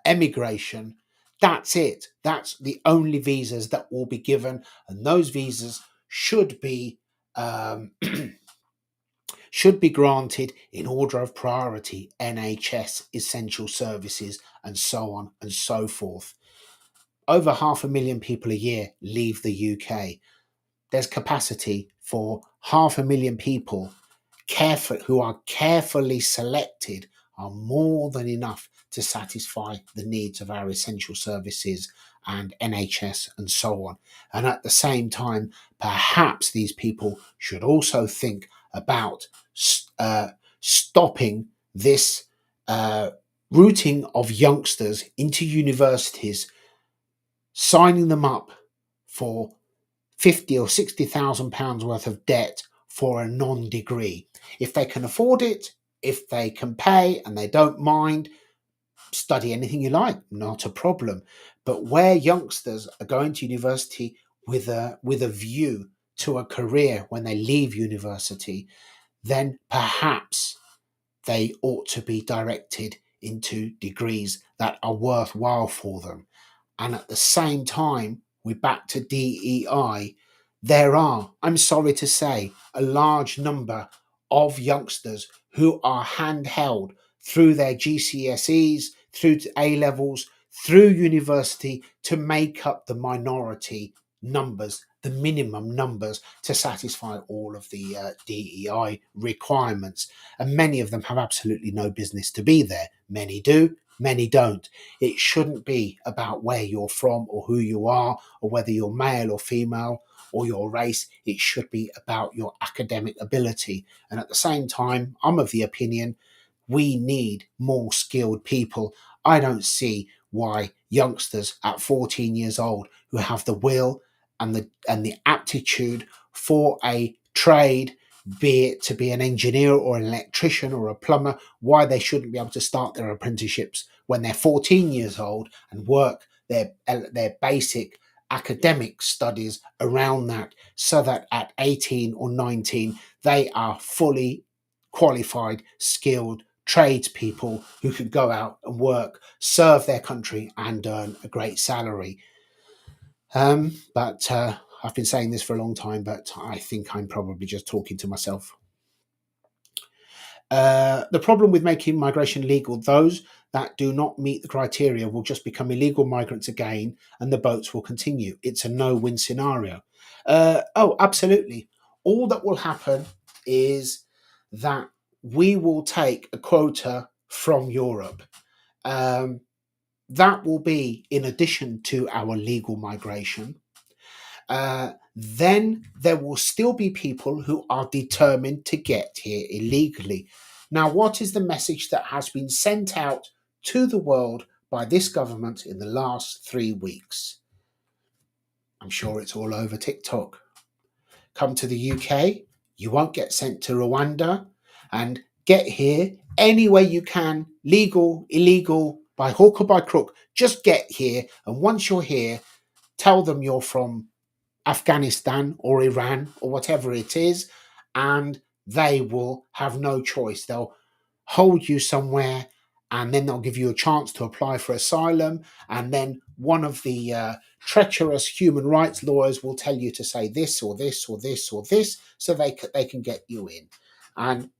emigration, that's it. That's the only visas that will be given, and those visas should be should be granted in order of priority: NHS, essential services, and so on and so forth. Over 500,000 people a year leave the UK. There's capacity for 500,000 people who are carefully selected, are more than enough to satisfy the needs of our essential services and NHS and so on. And at the same time, perhaps these people should also think about stopping this routing of youngsters into universities, signing them up for 50 or 60,000 pounds worth of debt for a non-degree. If they can afford it, if they can pay and they don't mind, study anything you like, not a problem. But where youngsters are going to university with a view to a career when they leave university, then perhaps they ought to be directed into degrees that are worthwhile for them. And at the same time, we're back to DEI. There are, I'm sorry to say, a large number of youngsters who are handheld through their GCSEs, through to A levels, through university to make up the minority numbers, the minimum numbers to satisfy all of the DEI requirements. And many of them have absolutely no business to be there. Many do, many don't. It shouldn't be about where you're from or who you are or whether you're male or female or your race. It should be about your academic ability. And at the same time, I'm of the opinion we need more skilled people. I don't see why youngsters at 14 years old who have the will and the aptitude for a trade, be it to be an engineer or an electrician or a plumber, why they shouldn't be able to start their apprenticeships when they're 14 years old and work their basic academic studies around that, so that at 18 or 19 they are fully qualified, skilled tradespeople who could go out and work, serve their country, and earn a great salary. But I've been saying this for a long time, but I think I'm probably just talking to myself. The problem with making migration legal, those that do not meet the criteria will just become illegal migrants again, and the boats will continue. It's a no-win scenario. Oh, absolutely. All that will happen is that we will take a quota from Europe. Um, that will be in addition to our legal migration. Then there will still be people who are determined to get here illegally. Now, what is the message that has been sent out to the world by this government in the last 3 weeks? I'm sure it's all over TikTok. Come to the UK, you won't get sent to Rwanda, and get here any way you can, legal, illegal, by hook or by crook. Just get here, and once you're here, tell them you're from Afghanistan or Iran or whatever it is, and they will have no choice. They'll hold you somewhere, and then they'll give you a chance to apply for asylum, and then one of the treacherous human rights lawyers will tell you to say this or this or this or this, so they can get you in. And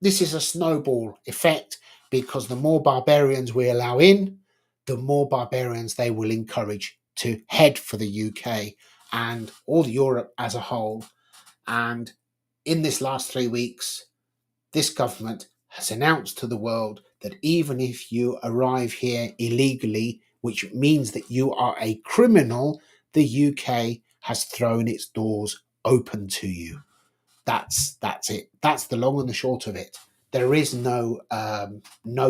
this is a snowball effect, because the more barbarians we allow in, the more barbarians they will encourage to head for the UK and all Europe as a whole. And in this last 3 weeks, this government has announced to the world that even if you arrive here illegally, which means that you are a criminal, the UK has thrown its doors open to you. That's it. That's the long and the short of it. There is no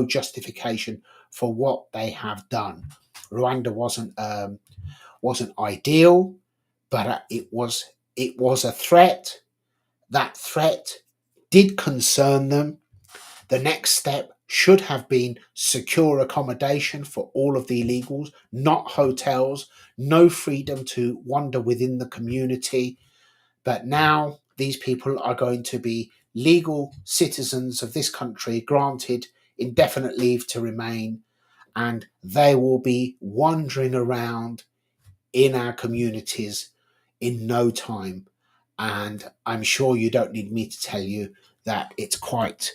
justification for what they have done. Rwanda wasn't ideal, but it was a threat. That threat did concern them. The next step should have been secure accommodation for all of the illegals, not hotels, no freedom to wander within the community. But now these people are going to be legal citizens of this country, granted indefinite leave to remain, and they will be wandering around in our communities in no time. And I'm sure you don't need me to tell you that it's quite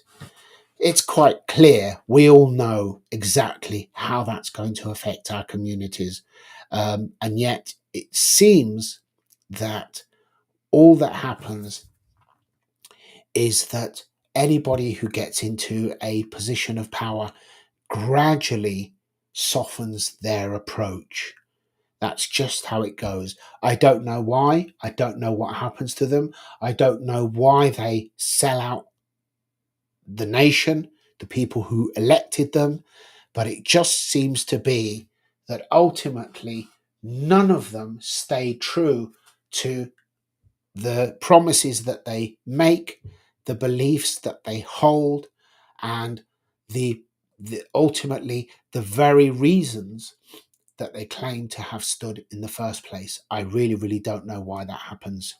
clear. We all know exactly how that's going to affect our communities. And yet it seems that all that happens is that anybody who gets into a position of power gradually softens their approach. That's just how it goes. I don't know why. I don't know what happens to them. I don't know why they sell out the nation, the people who elected them. But it just seems to be that ultimately none of them stay true to the promises that they make, the beliefs that they hold, and the ultimately the very reasons that they claim to have stood in the first place. I really, really don't know why that happens.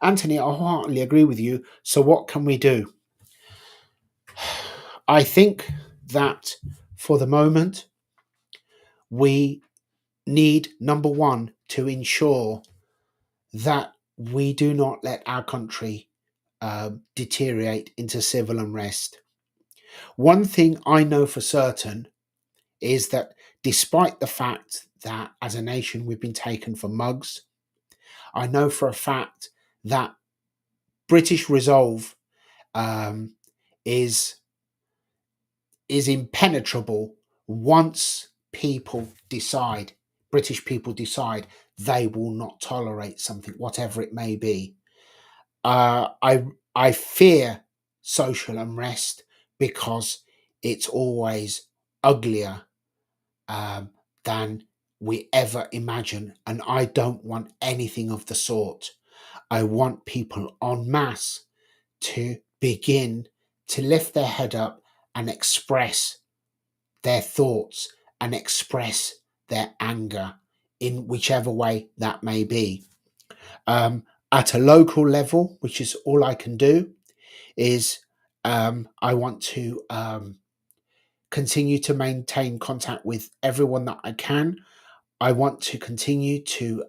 Anthony, I wholeheartedly agree with you. So what can we do? I think that for the moment, we need, number one, to ensure that we do not let our country deteriorate into civil unrest. One thing I know for certain is that despite the fact that as a nation we've been taken for mugs, I know for a fact that British resolve um, is impenetrable once British people decide they will not tolerate something, whatever it may be. I fear social unrest because it's always uglier than we ever imagine, and I don't want anything of the sort. I want people en masse to begin to lift their head up and express their thoughts and express their anger in whichever way that may be. At a local level, which is all I can do, is I want to continue to maintain contact with everyone that I can. I want to continue to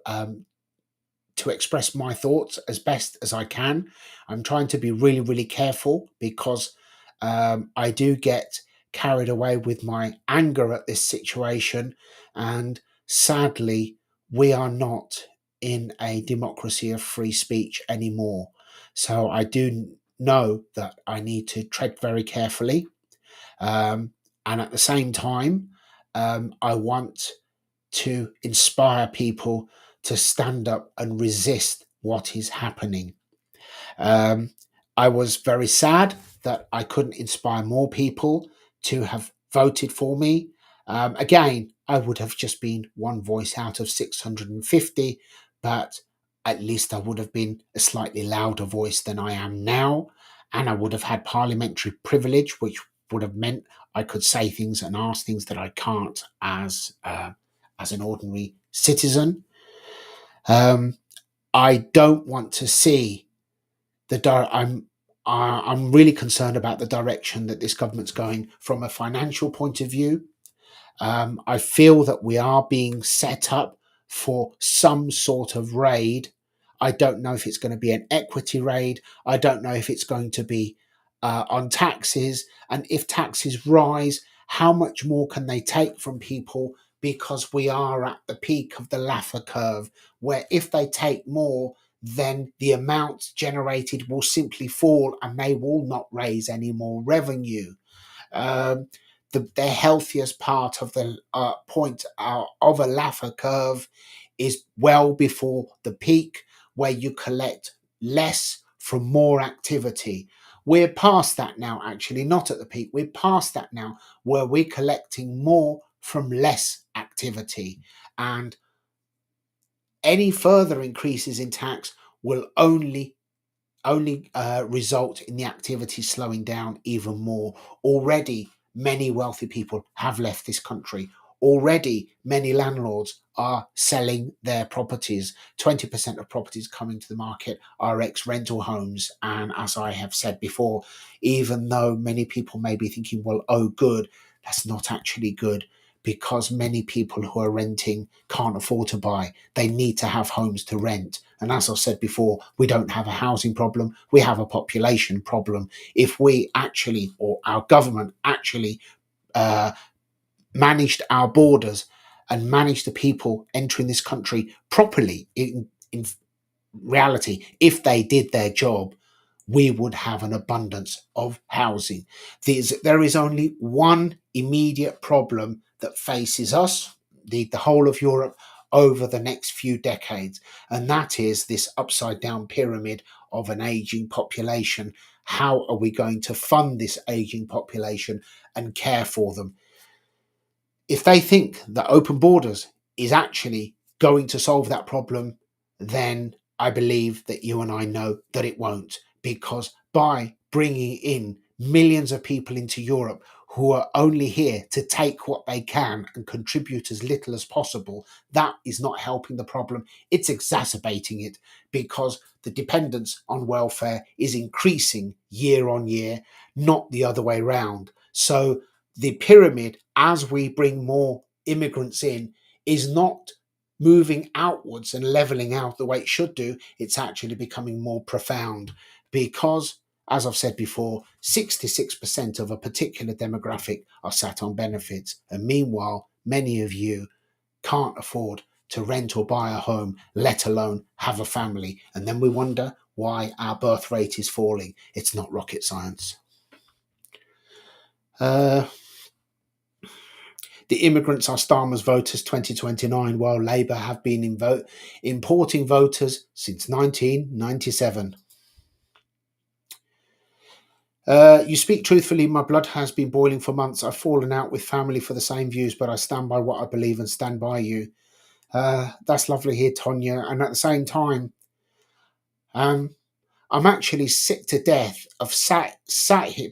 express my thoughts as best as I can. I'm trying to be really, really careful because I do get carried away with my anger at this situation. And sadly, we are not in a democracy of free speech anymore. So I do know that I need to tread very carefully. And at the same time, I want to inspire people to stand up and resist what is happening. Um, I was very sad that I couldn't inspire more people to have voted for me. Again, I would have just been one voice out of 650, but at least I would have been a slightly louder voice than I am now. And I would have had parliamentary privilege, which would have meant I could say things and ask things that I can't as an ordinary citizen. I don't want to see I'm really concerned about the direction that this government's going from a financial point of view. I feel that we are being set up for some sort of raid. I don't know if it's going to be an equity raid. I don't know if it's going to be on taxes. And if taxes rise, how much more can they take from people? Because we are at the peak of the Laffer curve, where if they take more, then the amount generated will simply fall and they will not raise any more revenue. Um, the healthiest part of the point of a Laffer curve is well before the peak, where you collect less from more activity. We're past that now, actually, not at the peak. We're past that now, where we're collecting more from less activity. And any further increases in tax will only result in the activity slowing down even more. Already, many wealthy people have left this country. Already, many landlords are selling their properties. 20% of properties coming to the market are ex-rental homes. And as I have said before, even though many people may be thinking, well, oh, good, that's not actually good, because many people who are renting can't afford to buy. They need to have homes to rent. And as I've said before, we don't have a housing problem, we have a population problem. If we actually, or our government actually, uh, managed our borders and managed the people entering this country properly, in reality, if they did their job, we would have an abundance of housing. There is only one immediate problem that faces us, the whole of Europe, over the next few decades, and that is this upside down pyramid of an aging population. How are we going to fund this aging population and care for them? If they think that open borders is actually going to solve that problem, then I believe that you and I know that it won't, because by bringing in millions of people into Europe who are only here to take what they can and contribute as little as possible, that is not helping the problem. It's exacerbating it, because the dependence on welfare is increasing year on year, not the other way round. So the pyramid, as we bring more immigrants in, is not moving outwards and leveling out the way it should do. It's actually becoming more profound, because, as I've said before, 66% of a particular demographic are sat on benefits. And meanwhile, many of you can't afford to rent or buy a home, let alone have a family. And then we wonder why our birth rate is falling. It's not rocket science. The immigrants are Starmer's voters 2029, while Labour have been importing voters since 1997. You speak truthfully. My blood has been boiling for months. I've fallen out with family for the same views, but I stand by what I believe and stand by you. That's lovely here, Tonya. And at the same time, I'm actually sick to death of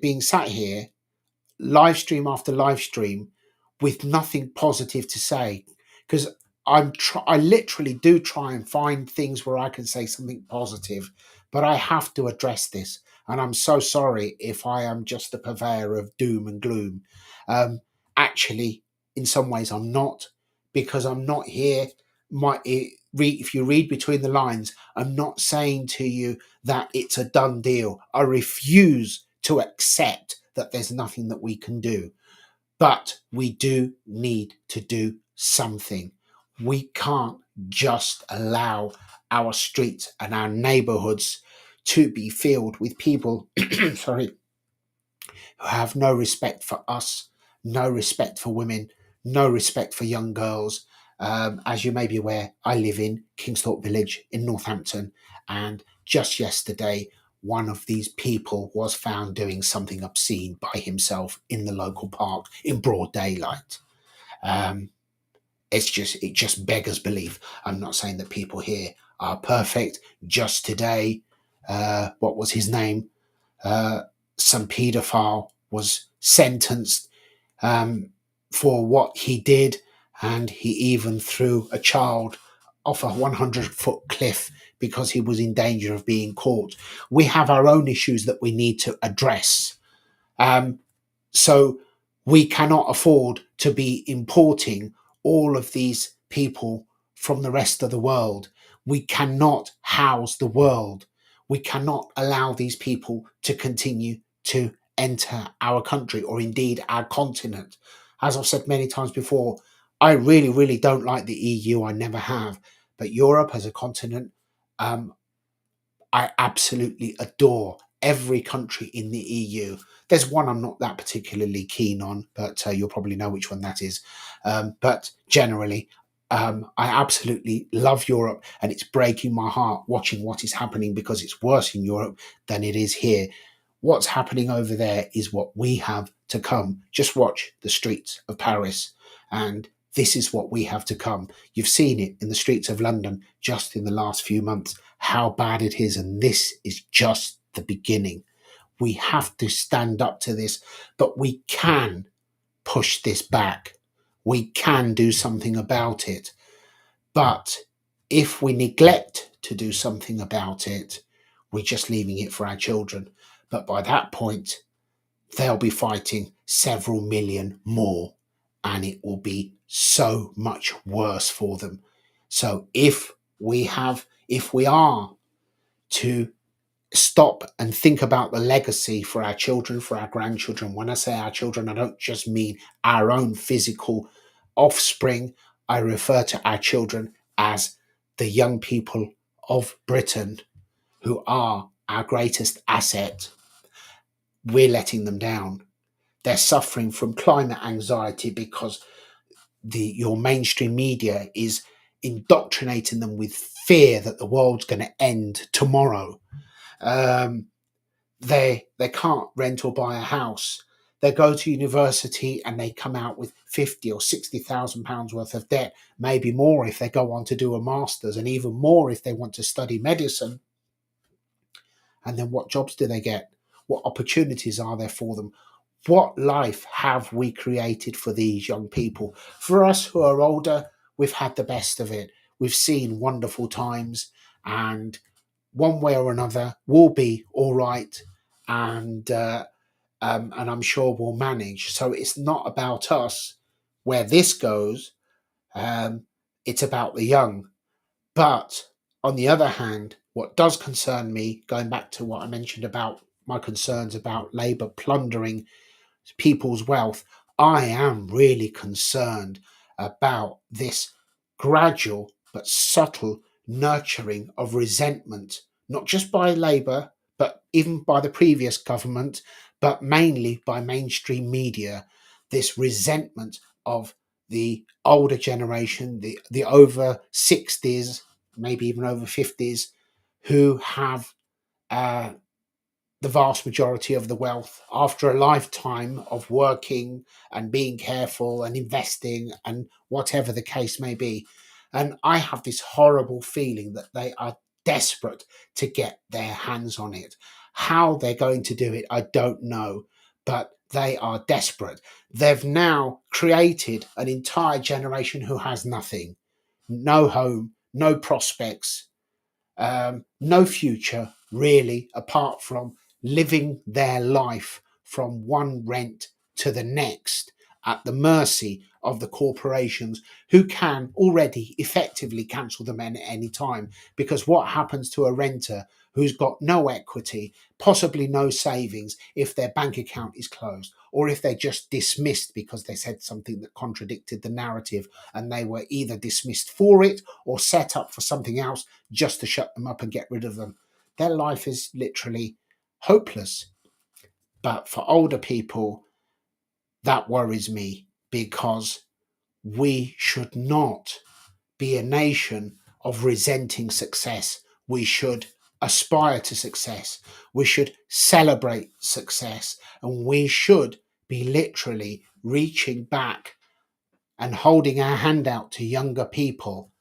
being sat here, live stream after live stream, with nothing positive to say. Because I literally do try and find things where I can say something positive, but I have to address this. And I'm so sorry if I am just a purveyor of doom and gloom. Actually, in some ways, I'm not, because I'm not here. If you read between the lines, I'm not saying to you that it's a done deal. I refuse to accept that there's nothing that we can do. But we do need to do something. We can't just allow our streets and our neighborhoods to be filled with people sorry, who have no respect for us, no respect for women, no respect for young girls. As you may be aware, I live in Kingsthorpe Village in Northampton, and just yesterday, one of these people was found doing something obscene by himself in the local park in broad daylight. Um, it just beggars belief. I'm not saying that people here are perfect. Just today, what was his name? Some paedophile was sentenced for what he did, and he even threw a child off a 100-foot cliff because he was in danger of being caught. We have our own issues that we need to address. So we cannot afford to be importing all of these people from the rest of the world. We cannot house the world. We cannot allow these people to continue to enter our country, or indeed our continent. As I've said many times before, I really, really don't like the EU. I never have. But Europe as a continent, I absolutely adore every country in the EU. There's one I'm not that particularly keen on, but you'll probably know which one that is. But generally, I absolutely love Europe, and it's breaking my heart watching what is happening, because it's worse in Europe than it is here. What's happening over there is what we have to come. Just watch the streets of Paris, and this is what we have to come. You've seen it in the streets of London just in the last few months, how bad it is, and this is just the beginning. We have to stand up to this, but we can push this back. We can do something about it. But if we neglect to do something about it, we're just leaving it for our children. But by that point, they'll be fighting several million more, and it will be so much worse for them. So if we are to stop and think about the legacy for our children, for our grandchildren. When I say our children, I don't just mean our own physical offspring. I refer to our children as the young people of Britain, who are our greatest asset. We're letting them down. They're suffering from climate anxiety because your mainstream media is indoctrinating them with fear that the world's going to end tomorrow. They can't rent or buy a house. They go to university and they come out with 50 or 60,000 pounds worth of debt, maybe more if they go on to do a master's, and even more if they want to study medicine. And then what jobs do they get? What opportunities are there for them? What life have we created for these young people? For us who are older, we've had the best of it. We've seen wonderful times, and one way or another, we'll be all right, and and I'm sure we'll manage. So it's not about us where this goes. Um, it's about the young. But on the other hand, what does concern me, going back to what I mentioned about my concerns about Labour plundering people's wealth, I am really concerned about this gradual but subtle nurturing of resentment, not just by Labour, but even by the previous government, but mainly by mainstream media. This resentment of the older generation, the over 60s, maybe even over 50s, who have uh, the vast majority of the wealth after a lifetime of working and being careful and investing and whatever the case may be. And I have this horrible feeling that they are desperate to get their hands on it. How they're going to do it, I don't know, but they are desperate. They've now created an entire generation who has nothing, no home, no prospects, no future really, apart from living their life from one rent to the next at the mercy of the corporations, who can already effectively cancel them at any time. Because what happens to a renter who's got no equity, possibly no savings, if their bank account is closed, or if they're just dismissed because they said something that contradicted the narrative and they were either dismissed for it or set up for something else just to shut them up and get rid of them? Their life is literally hopeless. But for older people, that worries me, because we should not be a nation of resenting success. We should aspire to success. We should celebrate success. And we should be literally reaching back and holding our hand out to younger people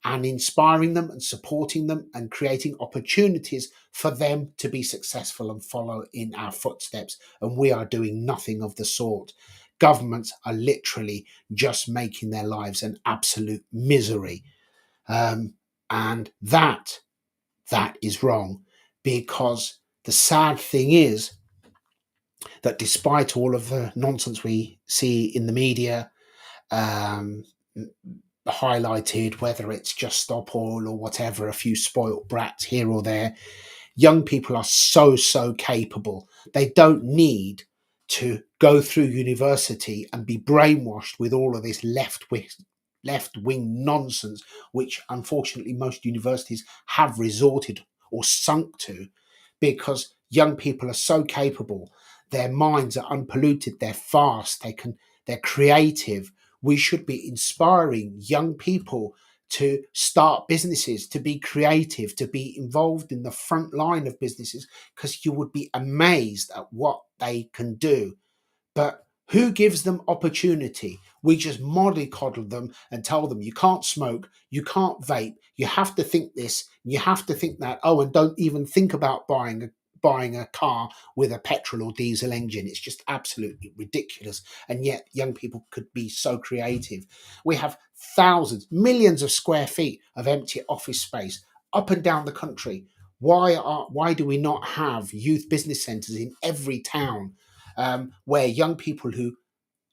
and inspiring them and supporting them and creating opportunities for them to be successful and follow in our footsteps. And we are doing nothing of the sort. Governments are literally just making their lives an absolute misery. And that is wrong, because the sad thing is that despite all of the nonsense we see in the media, um, highlighted, whether it's Just Stop Oil or whatever, a few spoilt brats here or there, young people are so capable. They don't need to go through university and be brainwashed with all of this left wing nonsense, which unfortunately most universities have resorted or sunk to, because young people are so capable. Their minds are unpolluted, they're fast, they're creative. We should be inspiring young people to start businesses, to be creative, to be involved in the front line of businesses, because you would be amazed at what they can do. But who gives them opportunity? We just mollycoddle them and tell them you can't smoke, you can't vape, you have to think this, you have to think that. Oh, and don't even think about buying a car with a petrol or diesel engine. It's just absolutely ridiculous. And yet young people could be so creative. We have thousands, millions of square feet of empty office space up and down the country. Why do we not have youth business centres in every town, where young people who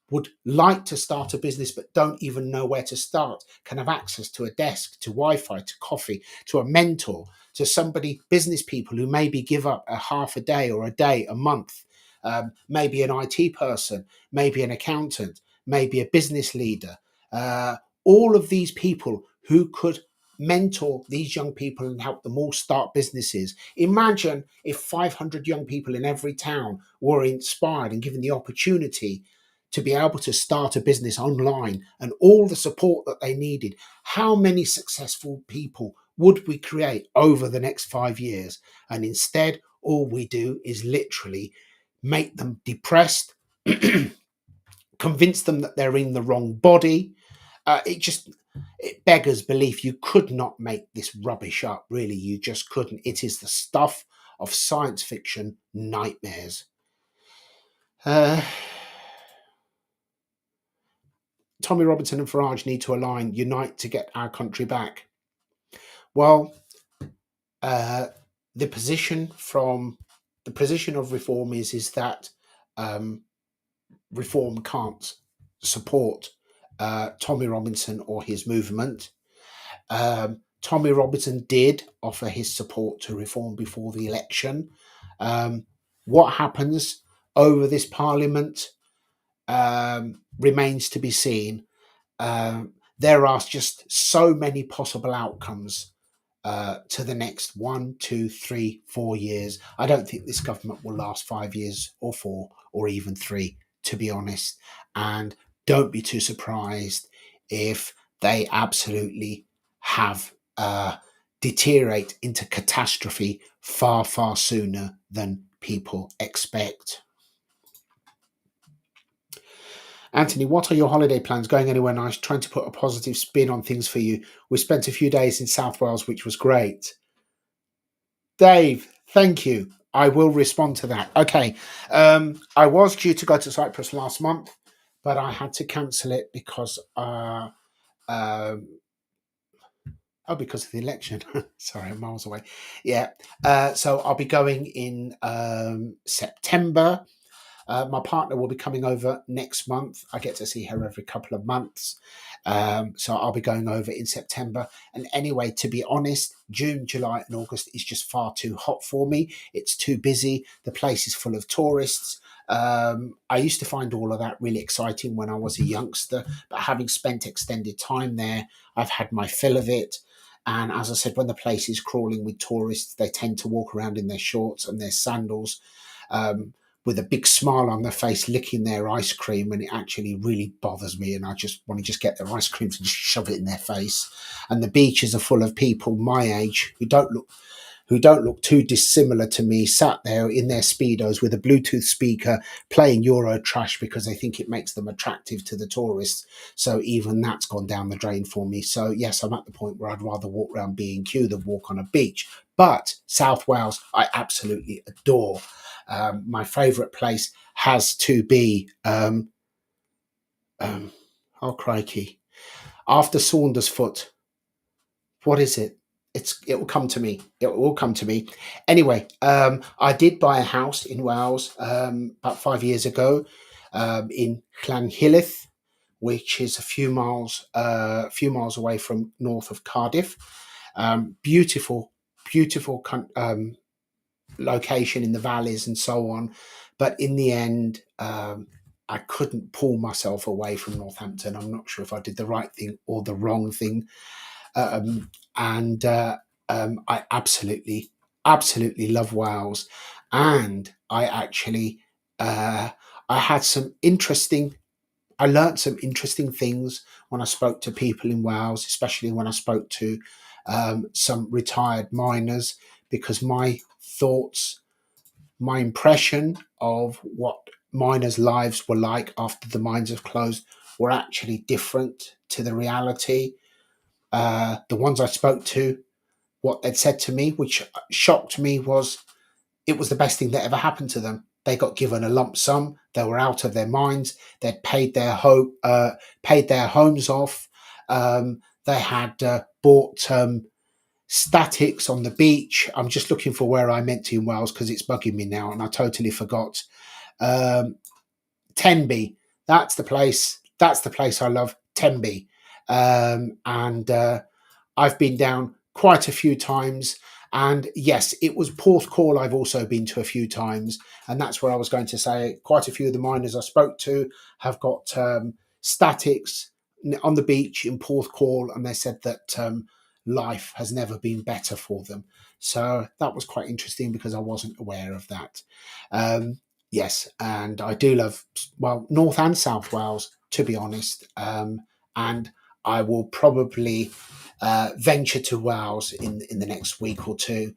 would like to start a business but don't even know where to start can have access to a desk, to Wi-Fi, to coffee, to a mentor, to somebody, business people who maybe give up a half a day or a day, a month, maybe an IT person, maybe an accountant, maybe a business leader. Uh, all of these people who could mentor these young people and help them all start businesses. Imagine if 500 young people in every town were inspired and given the opportunity to be able to start a business online and all the support that they needed. How many successful people would we create over the next 5 years? And instead, all we do is literally make them depressed, convince them that they're in the wrong body. It beggars belief. You could not make this rubbish up, really. You just couldn't. It is the stuff of science fiction nightmares. Uh, Tommy Robinson and Farage need to align, unite to get our country back. Well, uh, the position of reform is that um, reform can't support Tommy Robinson or his movement. Tommy Robinson did offer his support to reform before the election. Um, what happens over this parliament remains to be seen. There are just so many possible outcomes to the next 1, 2, 3, 4 years. I don't think this government will last 5 years or 4 or even 3, to be honest. And don't be too surprised if they absolutely have deteriorate into catastrophe far, far sooner than people expect. Anthony, what are your holiday plans? Going anywhere nice? Trying to put a positive spin on things for you. We spent a few days in South Wales, which was great. Dave, thank you. I will respond to that. Okay. I was due to go to Cyprus last month, but I had to cancel it because um, because of the election. Sorry, I'm miles away. Yeah. So I'll be going in September. My partner will be coming over next month. I get to see her every couple of months. So I'll be going over in September. And anyway, to be honest, June, July, and August is just far too hot for me. It's too busy. The place is full of tourists. I used to find all of that really exciting when I was a youngster, but having spent extended time there, I've had my fill of it. And as I said, when the place is crawling with tourists, they tend to walk around in their shorts and their sandals. With a big smile on their face, licking their ice cream, and it actually really bothers me. And I just want to just get their ice creams and just shove it in their face. And the beaches are full of people my age who don't look too dissimilar to me, sat there in their speedos with a Bluetooth speaker playing Euro trash because they think it makes them attractive to the tourists. So even that's gone down the drain for me. So yes, I'm at the point where I'd rather walk around B&Q than walk on a beach. But South Wales, I absolutely adore. My favourite place has to be, oh crikey, after Saundersfoot. What is it? It will come to me. It will come to me. Anyway, I did buy a house in Wales about 5 years ago in Llanhilleth, which is a few miles away from north of Cardiff. Beautiful, beautiful location in the valleys and so on. But in the end, I couldn't pull myself away from Northampton. I'm not sure if I did the right thing or the wrong thing. And I absolutely, absolutely love Wales. And uh, I had some interesting, I learnt some interesting things when I spoke to people in Wales, especially when I spoke to some retired miners, because my thoughts, my impression of what miners' lives were like after the mines have closed were actually different to the reality. The ones I spoke to, what they'd said to me, which shocked me, was it was the best thing that ever happened to them. They got given a lump sum. They were out of their minds. They'd paid their homes off. They had bought statics on the beach. I'm just looking for where I meant to in Wales because it's bugging me now, and I totally forgot. Um, Tenby, that's the place. That's the place I love. Tenby, and I've been down quite a few times. And yes, it was Porthcawl I've also been to a few times. And that's where I was going to say quite a few of the miners I spoke to have got statics on the beach in Porthcawl. And they said that life has never been better for them. So that was quite interesting because I wasn't aware of that. Um, yes, and I do love, well, North and South Wales, to be honest. And I will probably venture to Wales in the next week or two.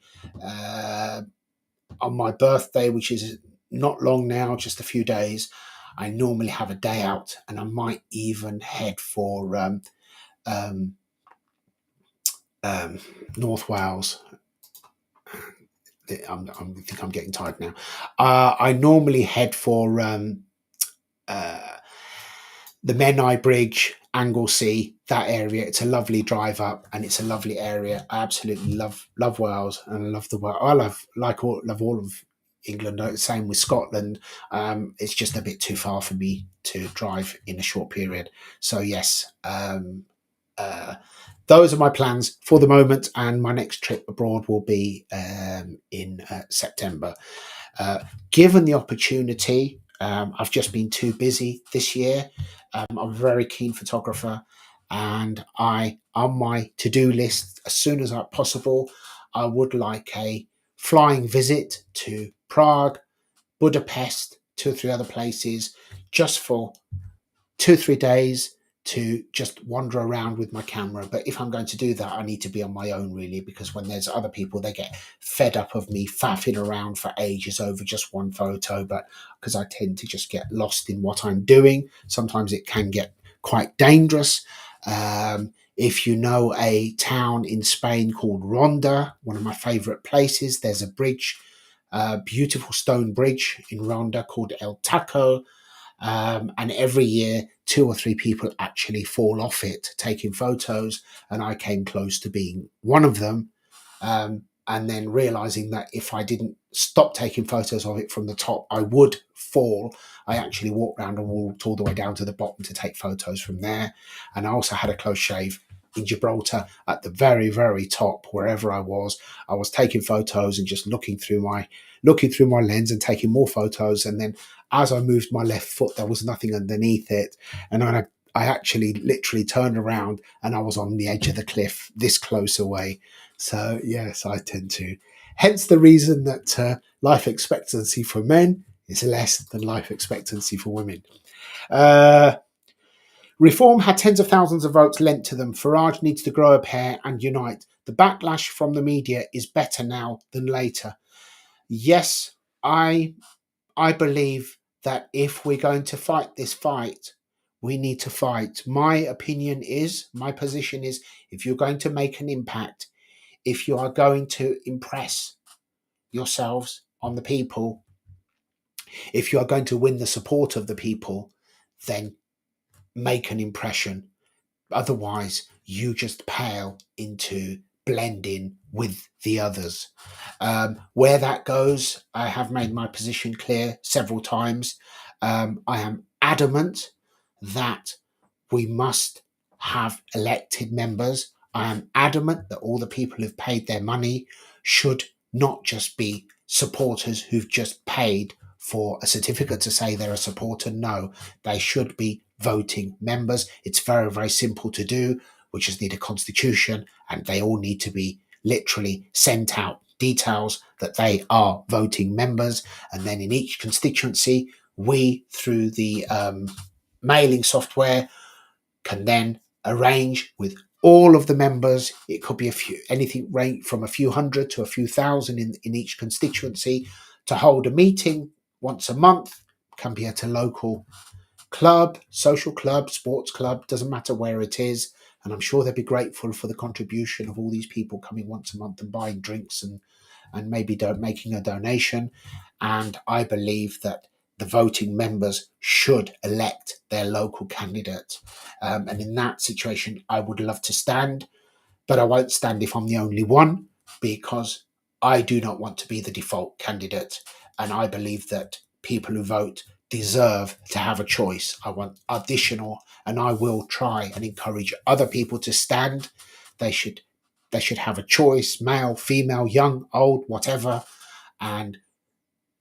On my birthday, which is not long now, just a few days, I normally have a day out, and I might even head for um, North Wales. I think I'm getting tired now. I normally head for uh, the Menai Bridge, Anglesey, that area. It's a lovely drive up, and it's a lovely area. I absolutely love Wales, and I love the Wales. Love all of England. Same with Scotland. It's just a bit too far for me to drive in a short period. So yes, uh, those are my plans for the moment, and my next trip abroad will be in September. Uh, Given the opportunity, I've just been too busy this year. I'm a very keen photographer, and I, on my to-do list, as soon as possible, I would like a flying visit to Prague, Budapest, two or three other places, just for 2 3 days to just wander around with my camera. But if I'm going to do that, I need to be on my own, really, because when there's other people, they get fed up of me faffing around for ages over just one photo. But because I tend to just get lost in what I'm doing, sometimes it can get quite dangerous. If you know a town in Spain called Ronda, one of my favorite places, there's a bridge, a beautiful stone bridge in Ronda called El Taco, and every year, two or three people actually fall off it taking photos. And I came close to being one of them. And then realizing that if I didn't stop taking photos of it from the top, I would fall. I actually walked around and walked all the way down to the bottom to take photos from there. And I also had a close shave in Gibraltar at the very, very top, wherever I was taking photos and just looking through my lens and taking more photos. And then as I moved my left foot, there was nothing underneath it. And I actually literally turned around and I was on the edge of the cliff, this close away. So, yes, I tend to. Hence the reason that life expectancy for men is less than life expectancy for women. Uh, Reform had tens of thousands of votes lent to them. Farage needs to grow a pair and unite. The backlash from the media is better now than later. Yes, I I believe that if we're going to fight this fight, we need to fight. My position is, if you're going to make an impact, if you are going to impress yourselves on the people, if you are going to win the support of the people, then make an impression. Otherwise, you just pale into blending with the others. Where that goes, I have made my position clear several times. I am adamant that we must have elected members. I am adamant that all the people who've paid their money should not just be supporters who've just paid for a certificate to say they're a supporter. No, they should be voting members. It's very, very simple to do. We just need a constitution, and they all need to be literally sent out details that they are voting members. And then in each constituency, we, through the mailing software, can then arrange with all of the members. It could be anything range from a few hundred to a few thousand in each constituency, to hold a meeting once a month. Can be at a local club, social club, sports club, doesn't matter where it is. And I'm sure they'd be grateful for the contribution of all these people coming once a month and buying drinks and maybe making a donation. And I believe that the voting members should elect their local candidate. And in that situation, I would love to stand, but I won't stand if I'm the only one, because I do not want to be the default candidate. And I believe that people who vote deserve to have a choice. I want additional, and I will try and encourage other people to stand. They should have a choice, male, female, young, old, whatever. And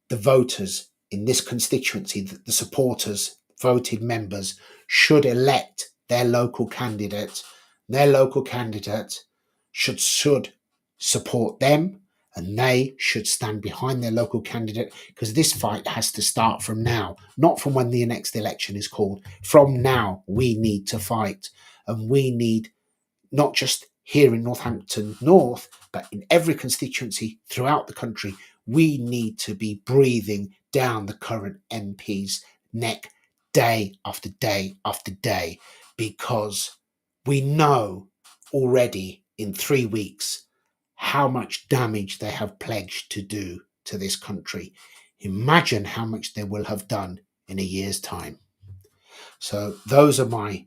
the voters in this constituency, the supporters, voted members, should elect their local candidate. Their local candidate should support them, and they should stand behind their local candidate, because this fight has to start from now, not from when the next election is called. From now, we need to fight, and we need, not just here in Northampton North, but in every constituency throughout the country, we need to be breathing down the current MP's neck day after day after day, because we know already in 3 weeks how much damage they have pledged to do to this country. Imagine how much they will have done in a year's time. So those are my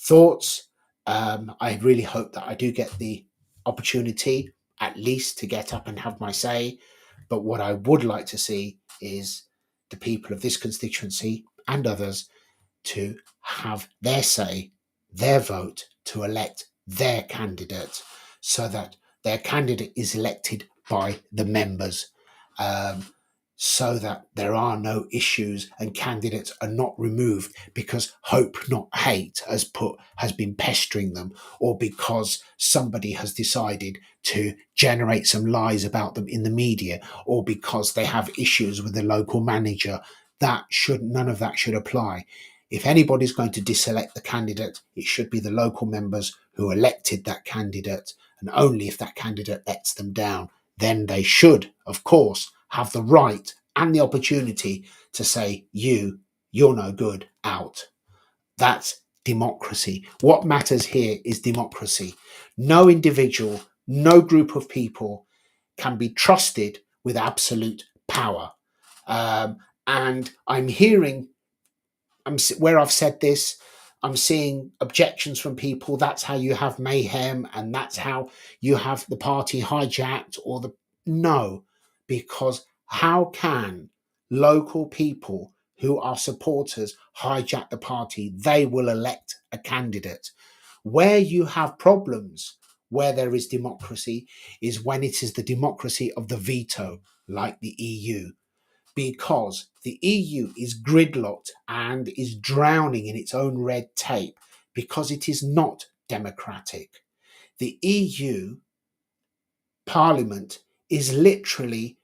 thoughts. I really hope that I do get the opportunity at least to get up and have my say. But what I would like to see is the people of this constituency and others to have their say, their vote to elect their candidate, so that their candidate is elected by the members, um, so that there are no issues and candidates are not removed because hope not hate has been pestering them, or because somebody has decided to generate some lies about them in the media, or because they have issues with the local manager. None of that should apply. If anybody's going to diselect the candidate, it should be the local members who elected that candidate, and only if that candidate lets them down, then they should, of course, have the right and the opportunity to say, you're no good, out. That's democracy. What matters here is democracy. No individual, no group of people can be trusted with absolute power. And I'm hearing, where I've said this, I'm seeing objections from people. That's how you have mayhem, and that's how you have the party hijacked, or the no, because how can local people who are supporters hijack the party? They will elect a candidate. Where you have problems, where there is democracy, is when it is the democracy of the veto, like the EU, because the EU is gridlocked and is drowning in its own red tape because it is not democratic. The EU Parliament is literally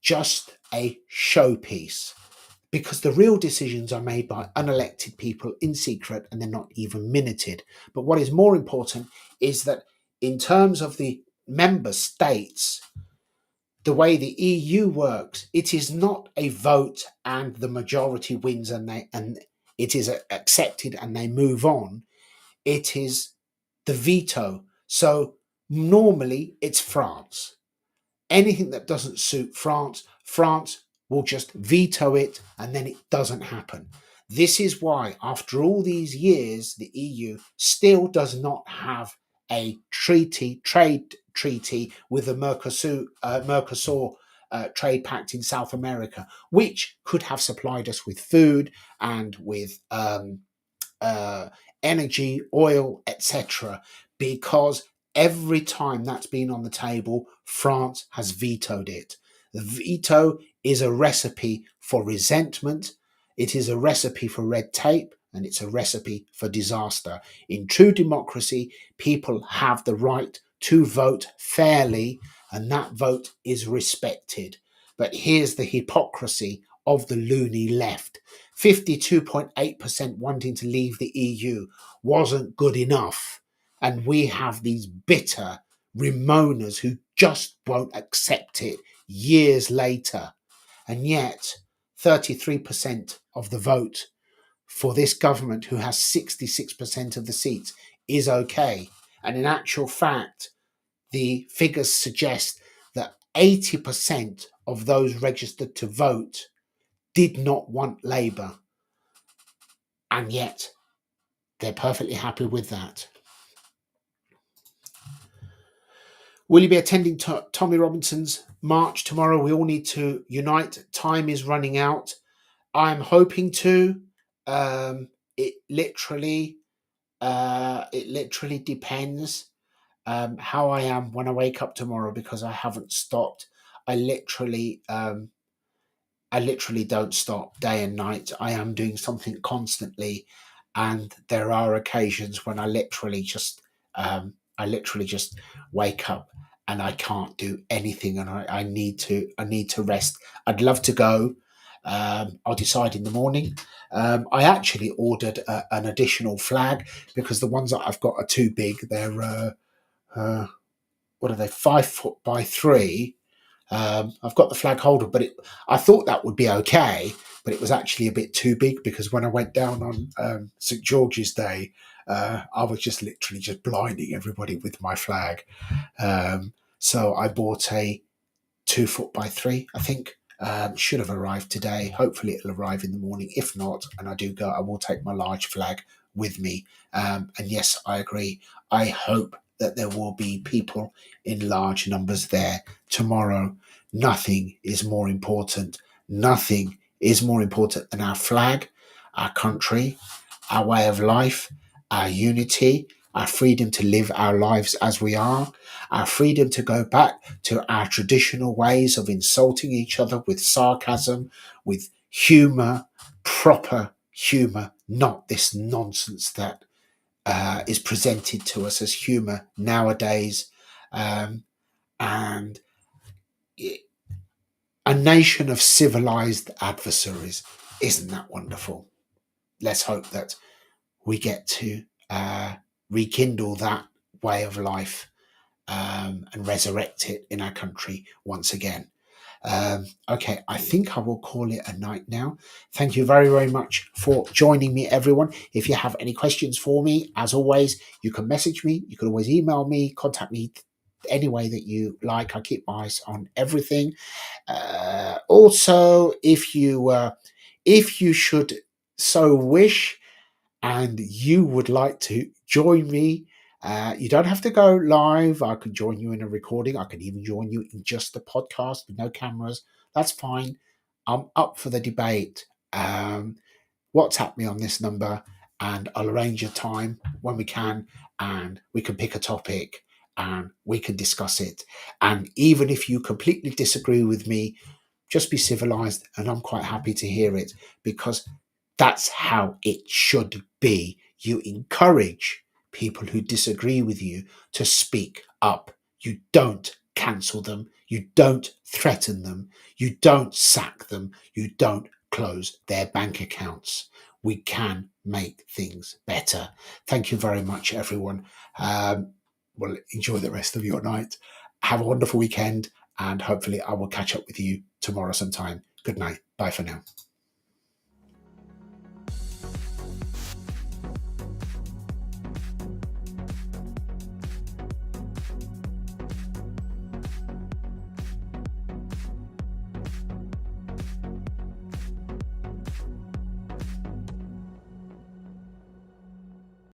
just a showpiece, because the real decisions are made by unelected people in secret, and they're not even minuted. But what is more important is that in terms of the member states, the way the EU works, it is not a vote and the majority wins and it is accepted and they move on. It is the veto. So normally it's France. Anything that doesn't suit France, France will just veto it, and then it doesn't happen. This is why, after all these years, the EU still does not have a trade treaty with the Mercosur trade pact in South America, which could have supplied us with food and with energy, oil, etc. Because every time that's been on the table, France has vetoed it. The veto is a recipe for resentment, it is a recipe for red tape, and it's a recipe for disaster. In true democracy, people have the right to vote fairly, and that vote is respected. But here's the hypocrisy of the loony left. 52.8% wanting to leave the EU wasn't good enough. And we have these bitter Remoaners who just won't accept it years later. And yet, 33% of the vote for this government, who has 66% of the seats, is okay. And in actual fact, the figures suggest that 80% of those registered to vote did not want Labour. And yet, they're perfectly happy with that. Will you be attending Tommy Robinson's march tomorrow? We all need to unite. Time is running out. I'm hoping to. It literally depends how I am when I wake up tomorrow, because I haven't stopped. I literally don't stop day and night. I am doing something constantly, and there are occasions when I literally just wake up and I can't do anything, and I need to rest. I'd love to go. I'll decide in the morning. I actually ordered an additional flag, because the ones that I've got are too big. They're what are they, 5 foot by 3. I've got the flag holder, but I thought that would be okay. but it was actually a bit too big because when I went down on St George's Day, I was just literally just blinding everybody with my flag. So I bought a 2 foot by 3, I think. Should have arrived today. Hopefully it'll arrive in the morning. If not, and I do go, I will take my large flag with me. And yes, I agree. I hope that there will be people in large numbers there tomorrow. Nothing is more important. Nothing is more important than our flag, our country, our way of life, our unity, our freedom to live our lives as we are, our freedom to go back to our traditional ways of insulting each other with sarcasm, with humour, proper humour, not this nonsense that is presented to us as humour nowadays. And a nation of civilized adversaries. Isn't that wonderful? Let's hope that we get to rekindle that way of life and resurrect it in our country once again. Okay, I think I will call it a night now. Thank you very, very much for joining me, everyone. If you have any questions for me, as always, you can message me. You can always email me, contact me any way that you like. I keep my eyes on everything. Also, if you should so wish, and you would like to join me, you don't have to go live. I can join you in a recording. I can even join you in just the podcast with no cameras. That's fine. I'm up for the debate. WhatsApp me on this number and I'll arrange a time when we can, and we can pick a topic and we can discuss it. And even if you completely disagree with me, just be civilized, and I'm quite happy to hear it, because that's how it should be. You encourage people who disagree with you to speak up. You don't cancel them. You don't threaten them. You don't sack them. You don't close their bank accounts. We can make things better. Thank you very much, everyone. Well, enjoy the rest of your night. Have a wonderful weekend, and hopefully I will catch up with you tomorrow sometime. Good night. Bye for now.